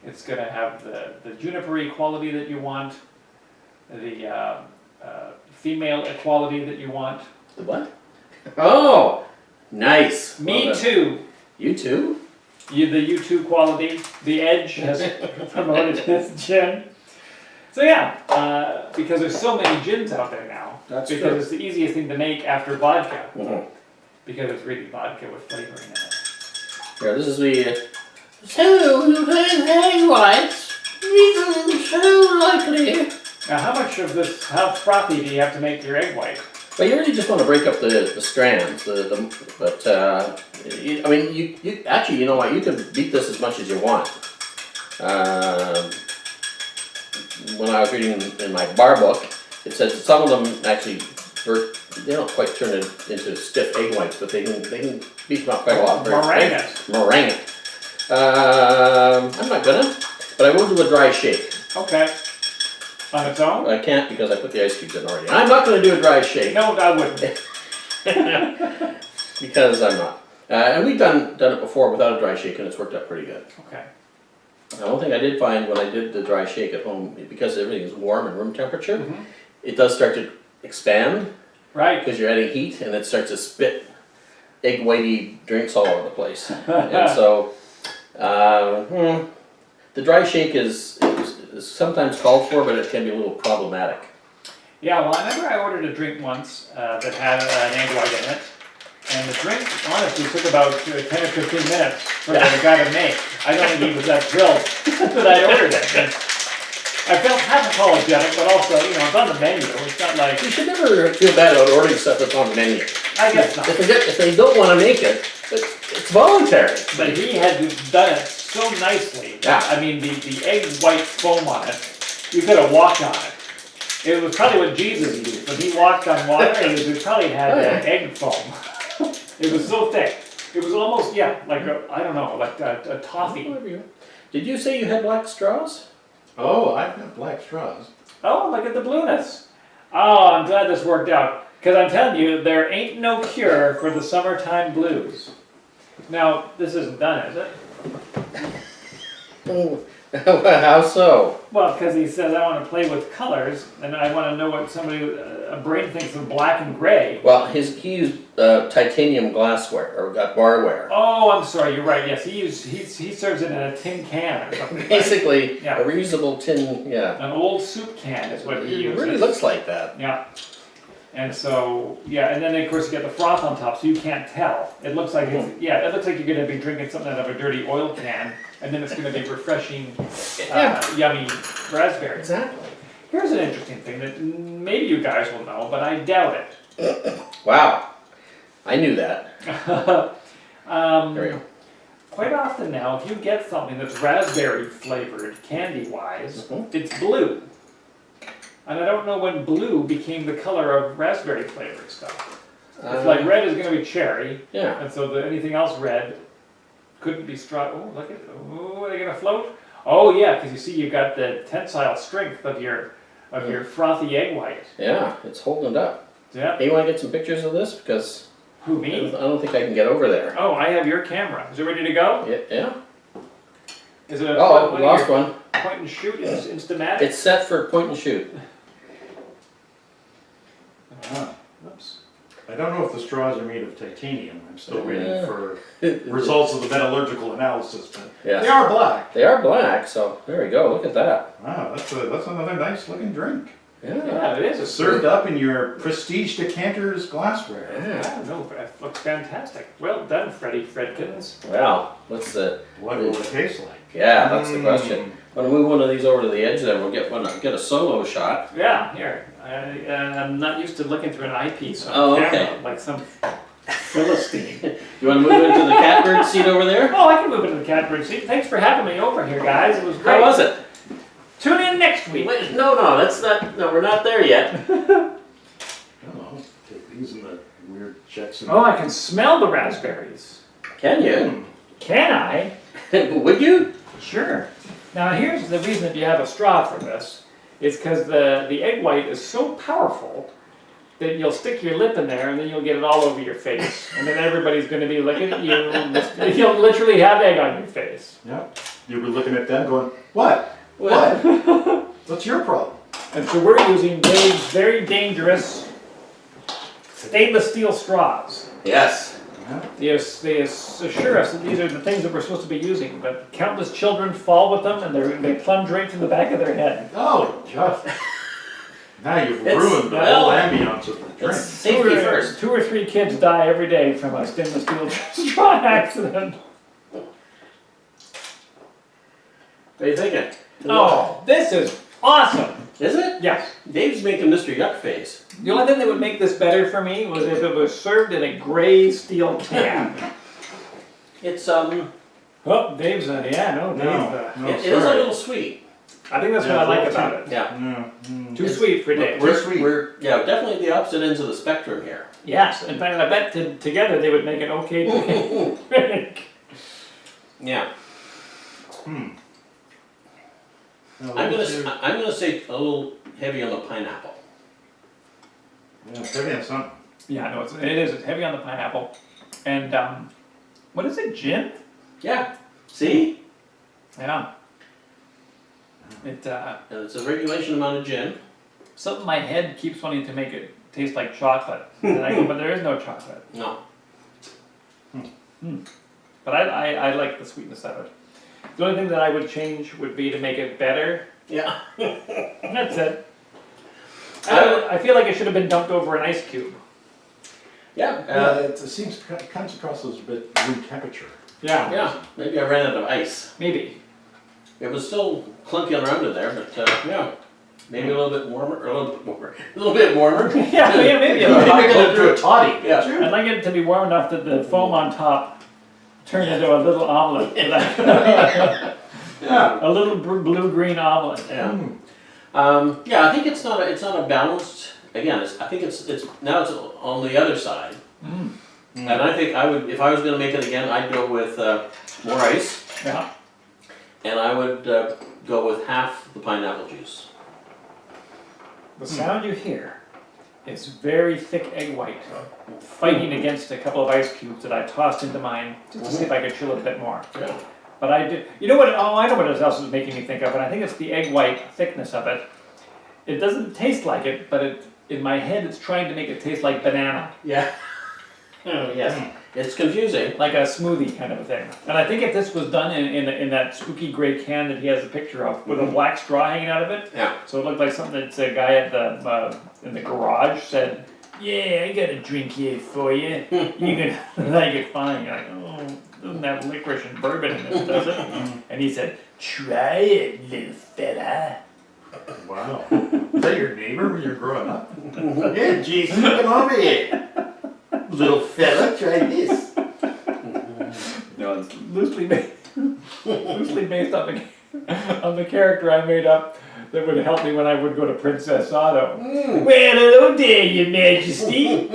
it's going to have the juniper-y quality that you want, the female equality that you want. The what? Oh, nice. Me Well done. too. You too? The U2 quality, the Edge has promoted this gin. So yeah, because there's so many gins out there now. That's because true. it's the easiest thing to make after vodka. Mhm. Because it's really vodka with flavoring in it. Yeah, this is the... So, whites, so likely. Now how frothy do you have to make your egg white? But you really just want to break up the strands, you actually, you know what, you can beat this as much as you want. When I was reading in my bar book, it says that some of them actually, they don't quite turn it into stiff egg whites, but they can beat them up quite a lot. Meringue it. I'm not gonna, but I will do a dry shake. Okay. On its own? I can't because I put the ice cubes in already. I'm not gonna do a dry shake. No, I wouldn't. Because I'm not. And we've done it before without a dry shake, and it's worked out pretty good. Okay. Now, one thing I did find when I did the dry shake at home, because everything is warm and room temperature, Mhm. it does start to expand Right. because you're adding heat, and it starts to spit egg whitey drinks all over the place. And so, the dry shake is sometimes called for, but it can be a little problematic. Yeah, well, I remember I ordered a drink once that had an egg white in it, and the drink honestly took about 10 or 15 minutes for the guy to make. I don't think he was that thrilled that I ordered it. And I felt half apologetic, but also, it's on the menu. It's not like, You should never feel bad about ordering stuff that's on the menu. I guess not. If they don't want to make it, it's voluntary. But he had done it so nicely. Yeah. I mean, the egg white foam on it, you could have walked on it. It was probably what Jesus used. When he walked on water, he probably had egg foam. It was so thick. It was almost, like a toffee. Did you say you had black straws? Oh, I've got black straws. Oh, look at the blueness. Oh, I'm glad this worked out. Because I'm telling you, there ain't no cure for the summertime blues. Now, this isn't done, is it? How so? Well, because he says I want to play with colors, and I want to know what a brain thinks of black and gray. Well, he used titanium glassware or barware. Oh, I'm sorry. You're right. Yes, he serves it in a tin can or something. Right? Basically, Yeah. a reusable tin. Yeah. An old soup can is what he It uses. really looks like that. Yeah. And so, and then of course you get the froth on top, so you can't tell. It looks like it looks like you're going to be drinking something out of a dirty oil can, and then it's going to be refreshing, yummy raspberry. Exactly. Here's an interesting thing that maybe you guys will know, but I doubt it. Wow. I knew that. There we go. Quite often now, if you get something that's raspberry flavored, candy-wise, it's blue. And I don't know when blue became the color of raspberry flavored stuff. It's like red is going to be cherry, Yeah. and so anything else red couldn't be straw. Oh, look at, are they going to float? Oh yeah, because you see you've got the tensile strength of your frothy egg white. Yeah, it's holding it up. Yeah. Hey, you want to get some pictures of this? Because Who, I me? don't think I can get over there. Oh, I have your camera. Is it ready to go? Yeah. Is it a Oh, point, lost one. point and shoot? It's Instamatic? It's set for point and shoot. Ah, Oops. I don't know if the straws are made of titanium. I'm still waiting Yeah. for results of the metallurgical analysis, but Yes. they are black. They are black, so there we go. Look at that. Wow, that's another nice looking drink. Yeah, it is. It's Served up in your prestige decanters glassware. Yeah, no, it looks fantastic. Well done, Freddie Fredkins. Well, let's What will it taste like? yeah, that's the question. I'm gonna move one of these over to the edge, then we'll get a solo shot. Yeah, here. I'm not used to looking through an eyepiece on Oh, camera, okay. like some Philistine. You want to move into the catbird seat over there? Oh, I can move into the catbird seat. Thanks for having me over here, guys. It was great. How was it? Tune in next week. Wait, no, that's not. No, we're not there yet. I don't know. Take these in the weird checks. Oh, I can smell the raspberries. Can you? Can I? Would you? Sure. Now here's the reason that you have a straw for this. It's because the egg white is so powerful that you'll stick your lip in there and then you'll get it all over your face. And then everybody's going to be looking at you. And you'll literally have egg on your face. Yep. You were looking at them going, what? Well, What? What's your problem? And so we're using Dave's very dangerous stainless steel straws. yes. Yeah. They assure us that these are the things that we're supposed to be using, but countless children fall with them and they plunge right through the back of their head. Oh, just. Now you've It's- ruined the well, whole ambiance of the It's drink. safety first. 2 or 3 kids die every day from a stainless steel straw accident. What are you thinking? Oh, this is awesome. Is it? Yes. Dave's making Mr. Yuck face. The only thing that would make this better for me was if it was served in a gray steel can. It's Oh, Dave's, yeah, no, Dave. No, it is a sorry. little sweet. I think that's Yeah, what I like it's a little about it. Yeah. Yeah. Mm. Too sweet for Dave. We're sweet. We're definitely the opposite ends of the spectrum here. Yes, in fact, I bet together they would make an okay drink. Yeah. Hmm. Now, I'm those gonna say a little heavy on the pineapple. Yeah, heavy on something. Yeah, no, it is. It's heavy on the pineapple. And, what is it, gin? Yeah. See? Yeah. It, And it's a regulation amount of gin. something in my head keeps wanting to make it taste like chocolate. And I go, but there is no chocolate. No. But I like the sweetness of it. The only thing that I would change would be to make it better. Yeah. That's it. I feel like it should have been dumped over an ice cube. Yeah. It seems comes across as a bit room temperature. Yeah. Yeah. Maybe I ran out of ice. Maybe. It was still clunky around in there, but yeah. Maybe a little bit warmer, or a little bit warmer. A little bit warmer. Yeah, maybe. You make it into a toddy. Yeah. I'd like it to be warm enough that the foam on top turned into a little omelet. Yeah. A little blue-green omelet. Yeah. Mm. Yeah, I think it's not a balanced. Again, I think it's now it's on the other side, Mm. and I think I would, if I was going to make it again, I'd go with more ice, Yeah. and I would go with half the pineapple juice. The sound you hear is very thick egg white fighting against a couple of ice cubes that I tossed into mine just to see if I could chill it a bit more. Yeah. But I did. You know what? Oh, I know what else is making me think of it. I think it's the egg white thickness of it. It doesn't taste like it, but in my head, it's trying to make it taste like banana, Yeah. Oh yes, it's confusing. like a smoothie kind of a thing. And I think if this was done in that spooky gray can that he has a picture of, with a black straw hanging out of it, Yeah. so it looked like something that a guy at the in the garage said, "Yeah, I got a drink here for you. You're gonna like it fine." You're like, "Oh, doesn't have licorice and bourbon in it, does it?" And he said, "Try it, little fella." Wow. Is that your neighbor when you're growing up? Yeah, Jason, come over here. Little fella, try this. No, it's loosely based on the character I made up that would help me when I would go to Princess Auto. Well, hello there, Your Majesty.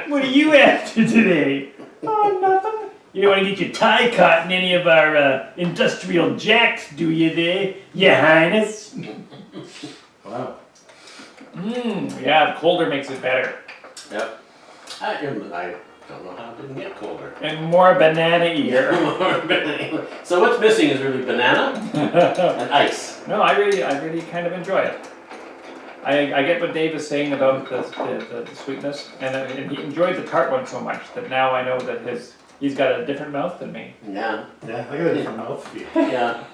What are you after today? Oh, nothing. You don't want to get your tie caught in any of our industrial jacks, do you there, Your Highness? Wow. Yeah, the colder makes it better. Yep. Don't know how it didn't get colder. And more banana-ier. So what's missing is really banana and ice. No, I really kind of enjoy it. I get what Dave is saying about the sweetness, and he enjoyed the tart one so much that now I know that he's got a different mouth than me. Yeah. Yeah, I got a different mouthfeel. Yeah.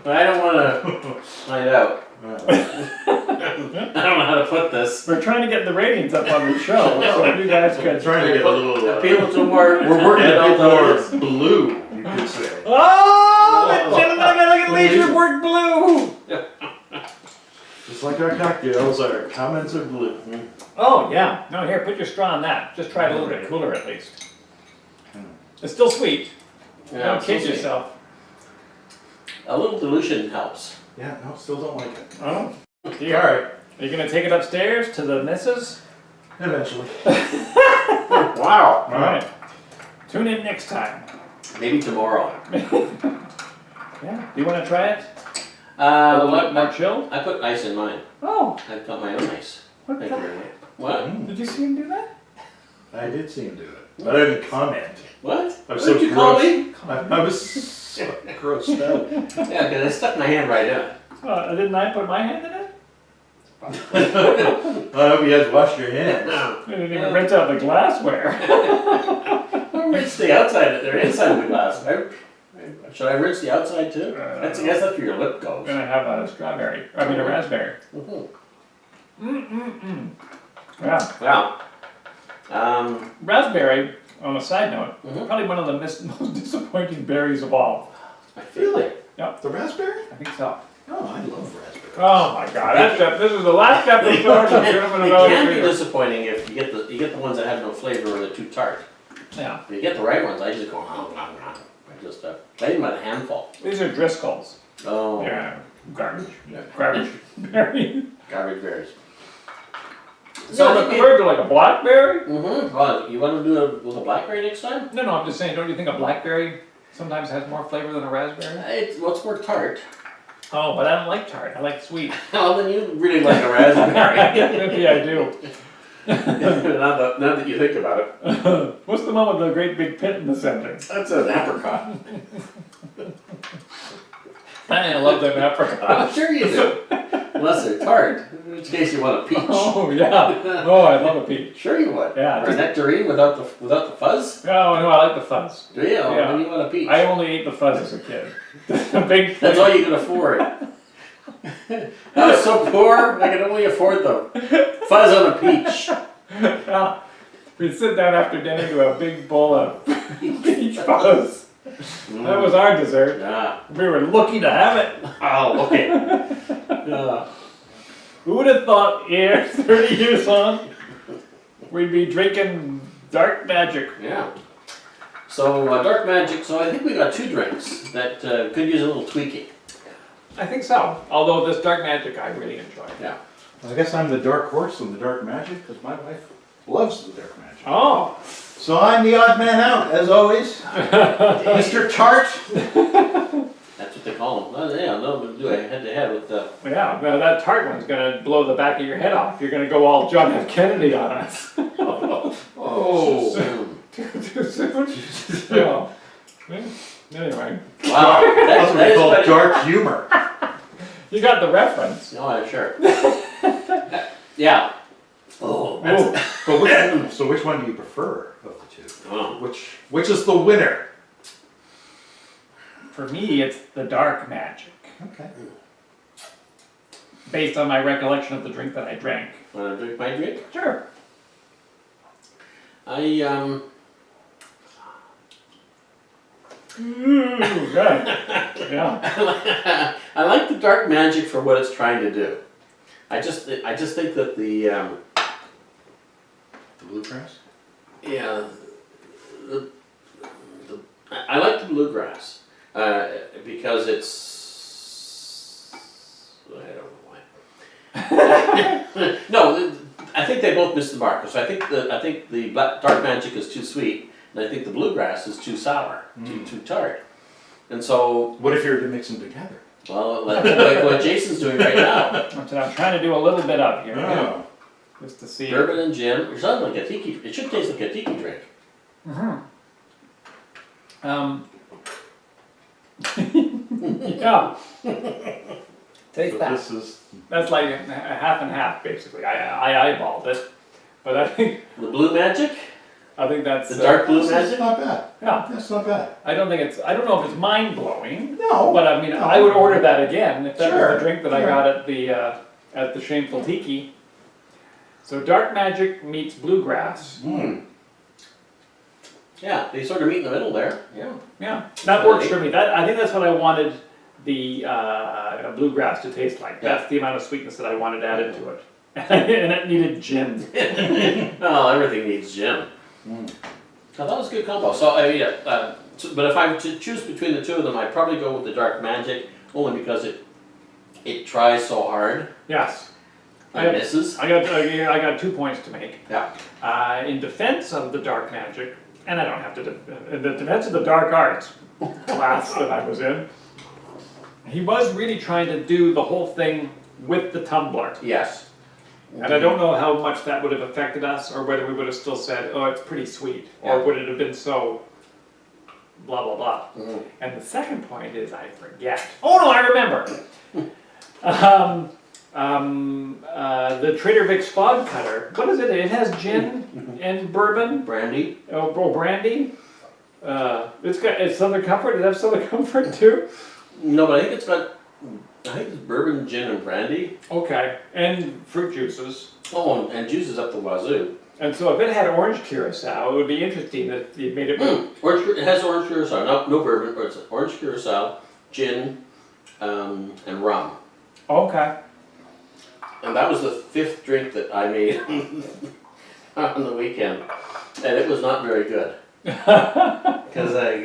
But I don't want to find out. I don't know how to put this. We're trying to get the ratings up on the show, so if you guys could. Trying to get a little. Appeal to more. We're working a bit adult more audience. blue, you could say. Oh, the gentleman of Elegant Leisure worked blue. Just like our cocktails, our comments are blue. Oh yeah. No, here, put your straw on that. Just try it a little bit cooler at least. It's still sweet. Yeah, Don't it's kid so sweet. yourself. A little dilution helps. Yeah, no, still don't like it. Oh. All right, Are you gonna take it upstairs to the missus? eventually. Wow. All right. Tune in next time. Maybe tomorrow. Yeah. Do you want to try it? A Uh, little bit more chilled? I put ice in mine. Oh. I've got my own ice. What Thank the? you very much. What? Did you see him do that? I did see him do it, but I didn't comment. What? I What was did so you call gross. me? I was so grossed out. Yeah, because I stuck my hand right in it. Didn't I put my hand in it? I hope you guys washed your hands. I didn't even rinse out the glassware. I rinsed the outside, or inside of the glass. Should I rinse the outside too? I guess that's where your lip I'm goes. gonna have a strawberry. I mean a raspberry. Mhm. Yeah. Wow. Raspberry, on a side note, Mhm. probably one of the most disappointing berries of all. Really? Yep, The raspberry? I think so. Oh, I love raspberry. Oh my god, this is the last episode of Gentlemen of It Elegant can be Leisure. disappointing if you get the ones that have no flavor or they're too tart. Yeah, If you get the right ones, I just go I just I eat them by the handful. these are Driscoll's. Oh, Yeah, garbage. Garbage berry. garbage berries. So the birds are like a blackberry? Mm-hmm. Well, you want to do it with a blackberry next time? No, I'm just saying, don't you think a blackberry sometimes has more flavor than a raspberry? It's more tart. Oh, but I don't like tart, I like sweet. Well, then you really like a raspberry. Maybe I do. now that you think about it. What's the one with the great big pit in the center? That's an apricot. I love them apricot. I'm sure you do. Unless they're tart. In which case you want a peach. Oh yeah. Oh, I love a peach. Sure you would. Yeah, Or a nectarine without the fuzz? Oh no, I like the fuzz. Do you? Yeah. Then you want a peach. I only ate the fuzz as a kid. The big. That's all you can afford. I was so poor, I could only afford the fuzz on a peach. Yeah. We'd sit down after dinner to a big bowl of peach fuzz. That was our dessert. Yeah. We were lucky to have it. Oh, okay. Yeah. Who would have thought here, 30 years on, we'd be drinking dark magic? Yeah. So, dark magic, so I think we got two drinks that could use a little tweaking. I think so. Although this dark magic I really enjoy. Yeah. I guess I'm the dark horse in the dark magic because my wife loves the dark magic. Oh. So I'm the odd man out, as always. Mr. Tart. That's what they call them. Oh, yeah, they'll do a head-to-head with the... Yeah, well, that tart one's gonna blow the back of your head off. You're gonna go all John F. Kennedy on us. Oh. Too soon? Yeah. Anyway, Wow. That's what we call better. dark humor. you got the reference. Oh, yeah, sure. Yeah. Oh, that's... But which one do you prefer of the two? Oh. Which is the winner? For me, it's the dark magic. Okay. Based on my recollection of the drink that I drank. Want to drink my drink? Sure. Ooh, good. Yeah. I like the dark magic for what it's trying to do. I just think that the Bluegrass? yeah I like the bluegrass because it's I don't know why. No, I think they both missed the mark. So I think the dark magic is too sweet, and I think the bluegrass is too sour, too tart. And so, What if you were to mix them together? well, like what Jason's doing right now, That's what I'm trying to do a little bit of here. Oh. Just to see. bourbon and gin, or something like a tiki. It should taste like a tiki drink. Yeah. Taste So that. this is That's like a half and half, basically. I eyeballed it, but I think The Blue Magic? that's The dark blue this is magic? not bad. Yeah, That's not bad. I don't don't know if it's mind blowing, No. but I mean, no. I would order that again if that was Sure, the drink that I sure. got at the Shameful Tiki. So Dark Magic meets Bluegrass. Yeah, they sort of meet in the middle there. Yeah. Yeah, that works for me. I think that's what I wanted the Bluegrass to taste like. Yeah. That's the amount of sweetness that I wanted added to it, and it needed gin. Well, everything needs gin. So that was a good combo. So, but if I were to choose between the two of them, I'd probably go with the Dark Magic, only because it tries so hard Yes. and misses. I got 2 points to make. Yeah. In defense of the Dark Magic, and I don't have to, in the defense of the Dark Arts class that I was in, he was really trying to do the whole thing with the tumbler. Yes. And I don't know how much that would have affected us, or whether we would have still said, oh, it's pretty sweet, or Yeah. would it have been so blah, blah, blah. Mhm. And the second point is I forget. Oh no, I remember. The Trader Vic's Fog Cutter, what is it? It has gin and bourbon, Brandy. brandy. It's Southern Comfort. Does it have Southern Comfort too? No, but I think it's bourbon, gin, and brandy. Okay, and fruit juices. Oh, and juices up the wazoo. And so if it had orange curacao, it would be interesting that you made it. It has orange curacao, no bourbon, but it's orange curacao, gin, and rum. Okay. And that was the 5th drink that I made on the weekend, and it was not very good. Because I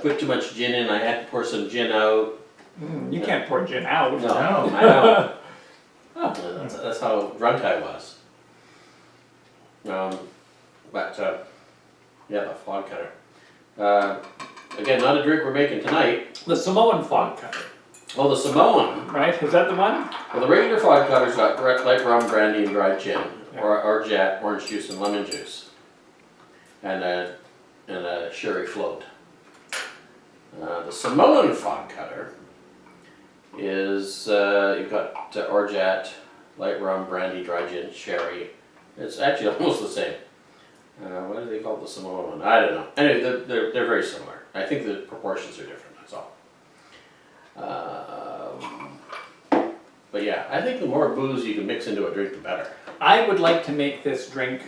put too much gin in, I had to pour some gin out. You can't pour gin out. No, No. I know. That's how drunk I was. Yeah, the fog cutter. Again, not a drink we're making tonight. The Samoan Fog Cutter, Oh, the Samoan. right? Is that the one? Well, the regular fog cutter's got light rum, brandy, and dried gin, Yeah. or jet, orange juice, and lemon juice, and a sherry float. The Samoan fog cutter is you've got orgeat, light rum, brandy, dry gin, sherry. It's actually almost the same. What do they call the Samoan one? I don't know. Anyway, they're very similar. I think the proportions are different. That's all. But yeah, I think the more booze you can mix into a drink, the better. I would like to make this drink.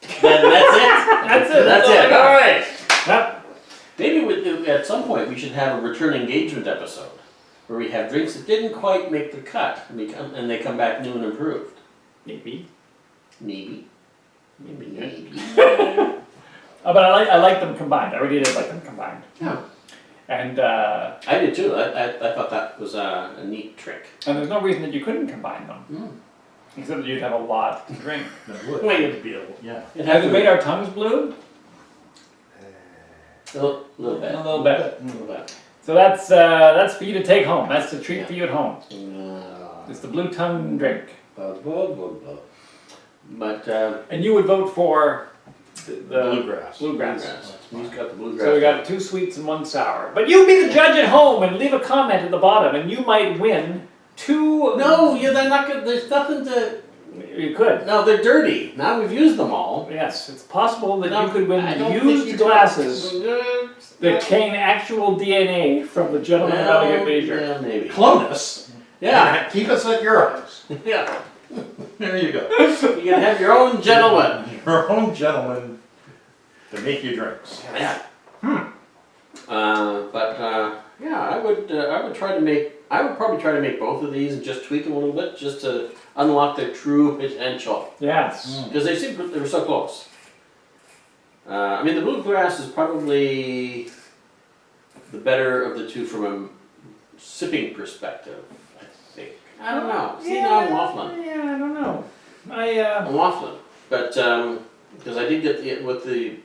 Then that's it. That's it. That's it. All right. Yep. Maybe at some point we should have a return engagement episode where we have drinks that didn't quite make the cut and they come back new and improved. Maybe. Maybe. But I like them combined. I really did like them combined. Yeah. And I did too. I thought that was a neat trick. there's no reason that you couldn't combine them, except that you'd have a lot to drink. That would. Wait. Be able, yeah. Have we made our tongues blue? A little bit. A little bit. A little bit. So that's for you to take home. That's the treat for you at home. Uh, It's the blue tongue drink. But And you would vote for the Bluegrass. Bluegrass. He's got the bluegrass. So we got 2 sweets and 1 sour. But you be the judge at home and leave a comment at the bottom, and you might win 2. No, they're not good. There's nothing to. You could. No, they're dirty. Now we've used them all. Yes, it's possible that No, you could win I don't think used you glasses don't. that contain actual DNA from the gentleman of elegant leisure. Yeah, maybe. Clone us. Yeah, And keep us at your house. yeah. There you go. You can have your own gentleman. Your own gentleman to make you drinks. Yeah. Yeah, I would try to make. I would probably try to make both of these and just tweak them a little bit, just to unlock their true potential. Yes. Because they were so close. I mean, the Bluegrass is probably the better of the two from a sipping perspective, I think. I don't know. See, now I'm waffling. Yeah, I don't know. I'm waffling. But, because I did get with the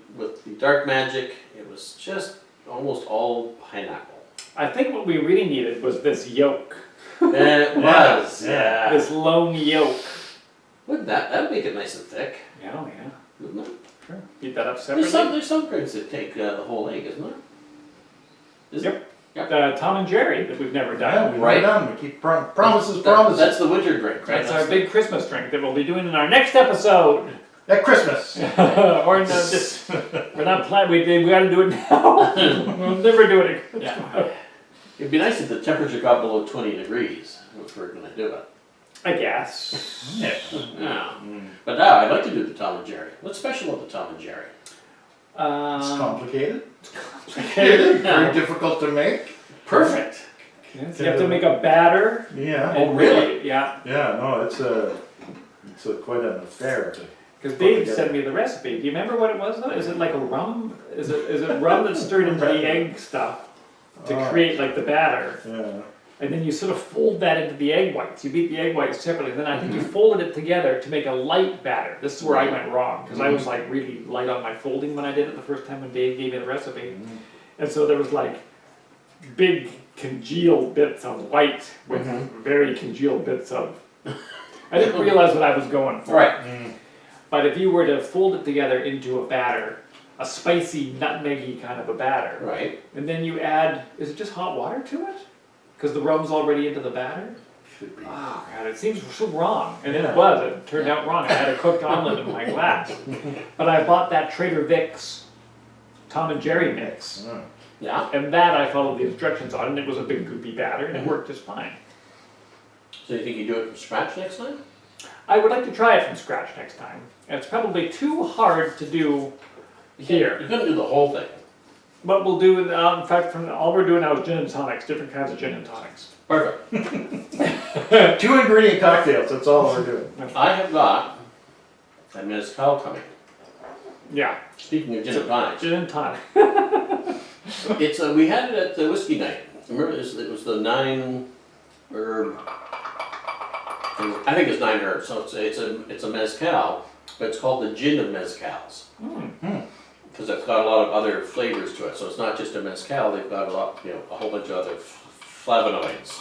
Dark Magic, it was just almost all pineapple. I think what we really needed was this yolk. It was, yeah. This lone yolk. Wouldn't that'd make it nice and thick, Yeah, oh, yeah. wouldn't it? Sure. Beat that up separately. There's some drinks that take the whole egg, isn't there? Is Yep. Yep. Tom and Jerry that we've never Yeah, done. we've Right. done. We keep promises. That's the winter drink, right? That's our big Christmas drink that we'll be doing in our next episode. At Christmas. Or no, just we're not planning. We got to do it now. We'll never do it. Yeah. It'd be nice if the temperature got below 20 degrees if we're going to do it. I guess. Yeah. Yeah. But now I'd like to do the Tom and Jerry. What's special about the Tom and Jerry? It's complicated. Okay. Very difficult to make. Perfect. Yes, you have to make a batter. Yeah. Oh, really? Yeah. Yeah. No, it's quite an affair. Because Dave sent me the recipe. Do you remember what it was though? Is it like a rum? Is it rum that's stirred into the egg stuff to create like the batter? Yeah. And then you sort of fold that into the egg whites. You beat the egg whites separately. Then I think you folded it together to make a light batter. This is where I went wrong because I was like really light on my folding when I did it the first time when Dave gave me the recipe. And so there was like big congealed bits of white with very congealed bits of. I didn't realize what I was going for. Right. But if you were to fold it together into a batter, a spicy, nutmeggy kind of a batter, Right. and then you add, is it just hot water to it? Because the rum's already into the batter? Should be. Oh God, it seems so wrong. And Yeah. it was, it turned out wrong. I had a cooked omelet in my glass. But I bought that Trader Vic's Tom and Jerry mix. Yeah. And that I followed the instructions on, and it was a big goopy batter, and it worked just fine. So you think you do it from scratch next time? I would like to try it from scratch next time. And it's probably too hard to do here. You couldn't do the whole thing. But we'll do, in fact, all we're doing now is gin and tonics, different kinds of gin and tonics. Perfect. 2 ingredient cocktails. That's all we're doing. I have got a mezcal coming. Yeah, Speaking of gin and tonics, gin and tonic. it's we had it at the whiskey night. Remember, it was the 9 herb. I think it's 9 herbs. So it's a mezcal, but it's called the gin of mezcals because it's got a lot of other flavors to it. So it's not just a mezcal; they've got a whole bunch of other flavonoids.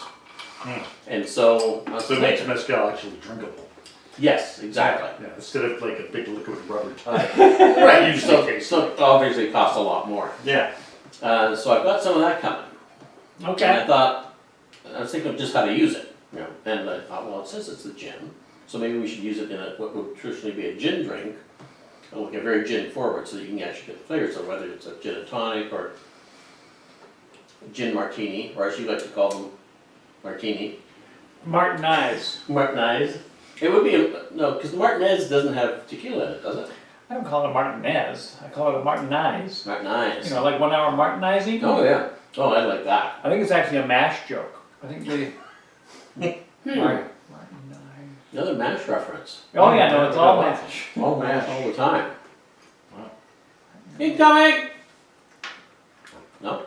And so, So it makes mezcal actually drinkable. yes, exactly. Yeah. Instead of like a big liquid rubber tide. Right. Okay. So obviously it costs a lot more. Yeah. So I've got some of that coming. And I Okay. thought, I was thinking of just how to use it. And I thought, well, it says it's the gin, so maybe we should use it in what would traditionally be a gin drink, and we'll get very gin forward so that you can actually get the flavors of whether it's a gin and tonic or gin martini, or as you like to call them, martini. Martinez. Martinez. It would be, no, because the Martinez doesn't have tequila in it, does it? I don't call it a Martinez. I call it a Martinez. Martinez. You know, like 1 hour Martinizing. Oh, yeah. Oh, I like that. I think it's actually a mash joke. I think they. Martinez. Another MASH reference. Oh yeah, no, it's all mash. All MASH all the time. Wow. Incoming! No?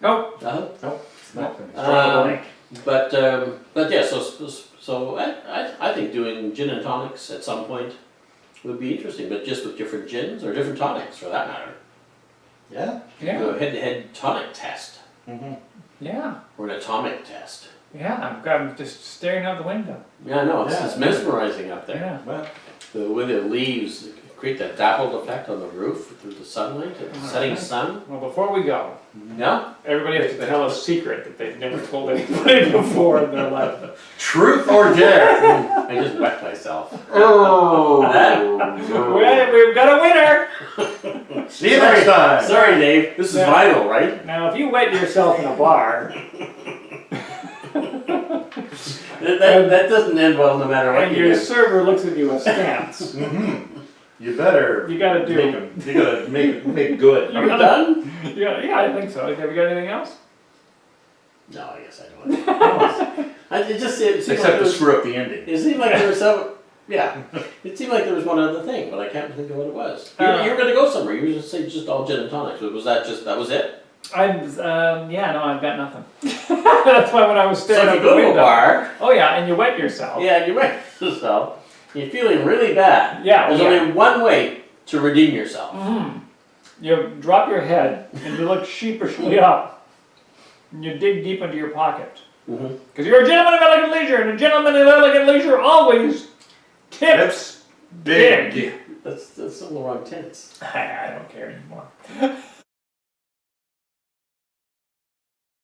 Nope. Nothing? Nope. It's not finished. But yeah, so I think doing gin and tonics at some point would be interesting, but just with different gins or different tonics for that matter. Yeah. Yeah. Do a head-to-head tonic test Yeah. or an atomic test. Yeah. I'm just staring out the window. Yeah, I know, Yeah. it's mesmerizing up there. Yeah. Well, The way the leaves create that dappled effect on the roof through the sunlight, the setting sun. Well, before we go, Yeah? everybody has to tell a secret that they've never told anybody before in their life. truth or dare? I just wet myself. Oh. We've got a winner. See you next time. Sorry, Dave. This is Yeah. vinyl, right? Now, if you wet yourself in a bar That doesn't end well no matter what and you your do. server looks at you askance, You better. you gotta do. You gotta make good. Are we done? Yeah, I think so. Have you got anything else? No, I guess I don't. It just seemed like Except there to was, screw up the ending. it seemed like there was some. Yeah, it seemed like there was one other thing, but I can't think of what it was. You were going to go somewhere. You were just say just all gin and tonics. But was that just that was it? I've got nothing. That's why when I was So staring if out you the go to a window. bar, Oh yeah, and you wet yourself. yeah, you're right. So you're feeling really bad. Yeah, There's yeah. only one way to redeem yourself. You drop your head and you look sheepishly up, and you dig deep into your pocket. Because you're a gentleman of elegant leisure, and a gentleman of elegant leisure always Tips big. That's still the wrong tense. I don't care anymore.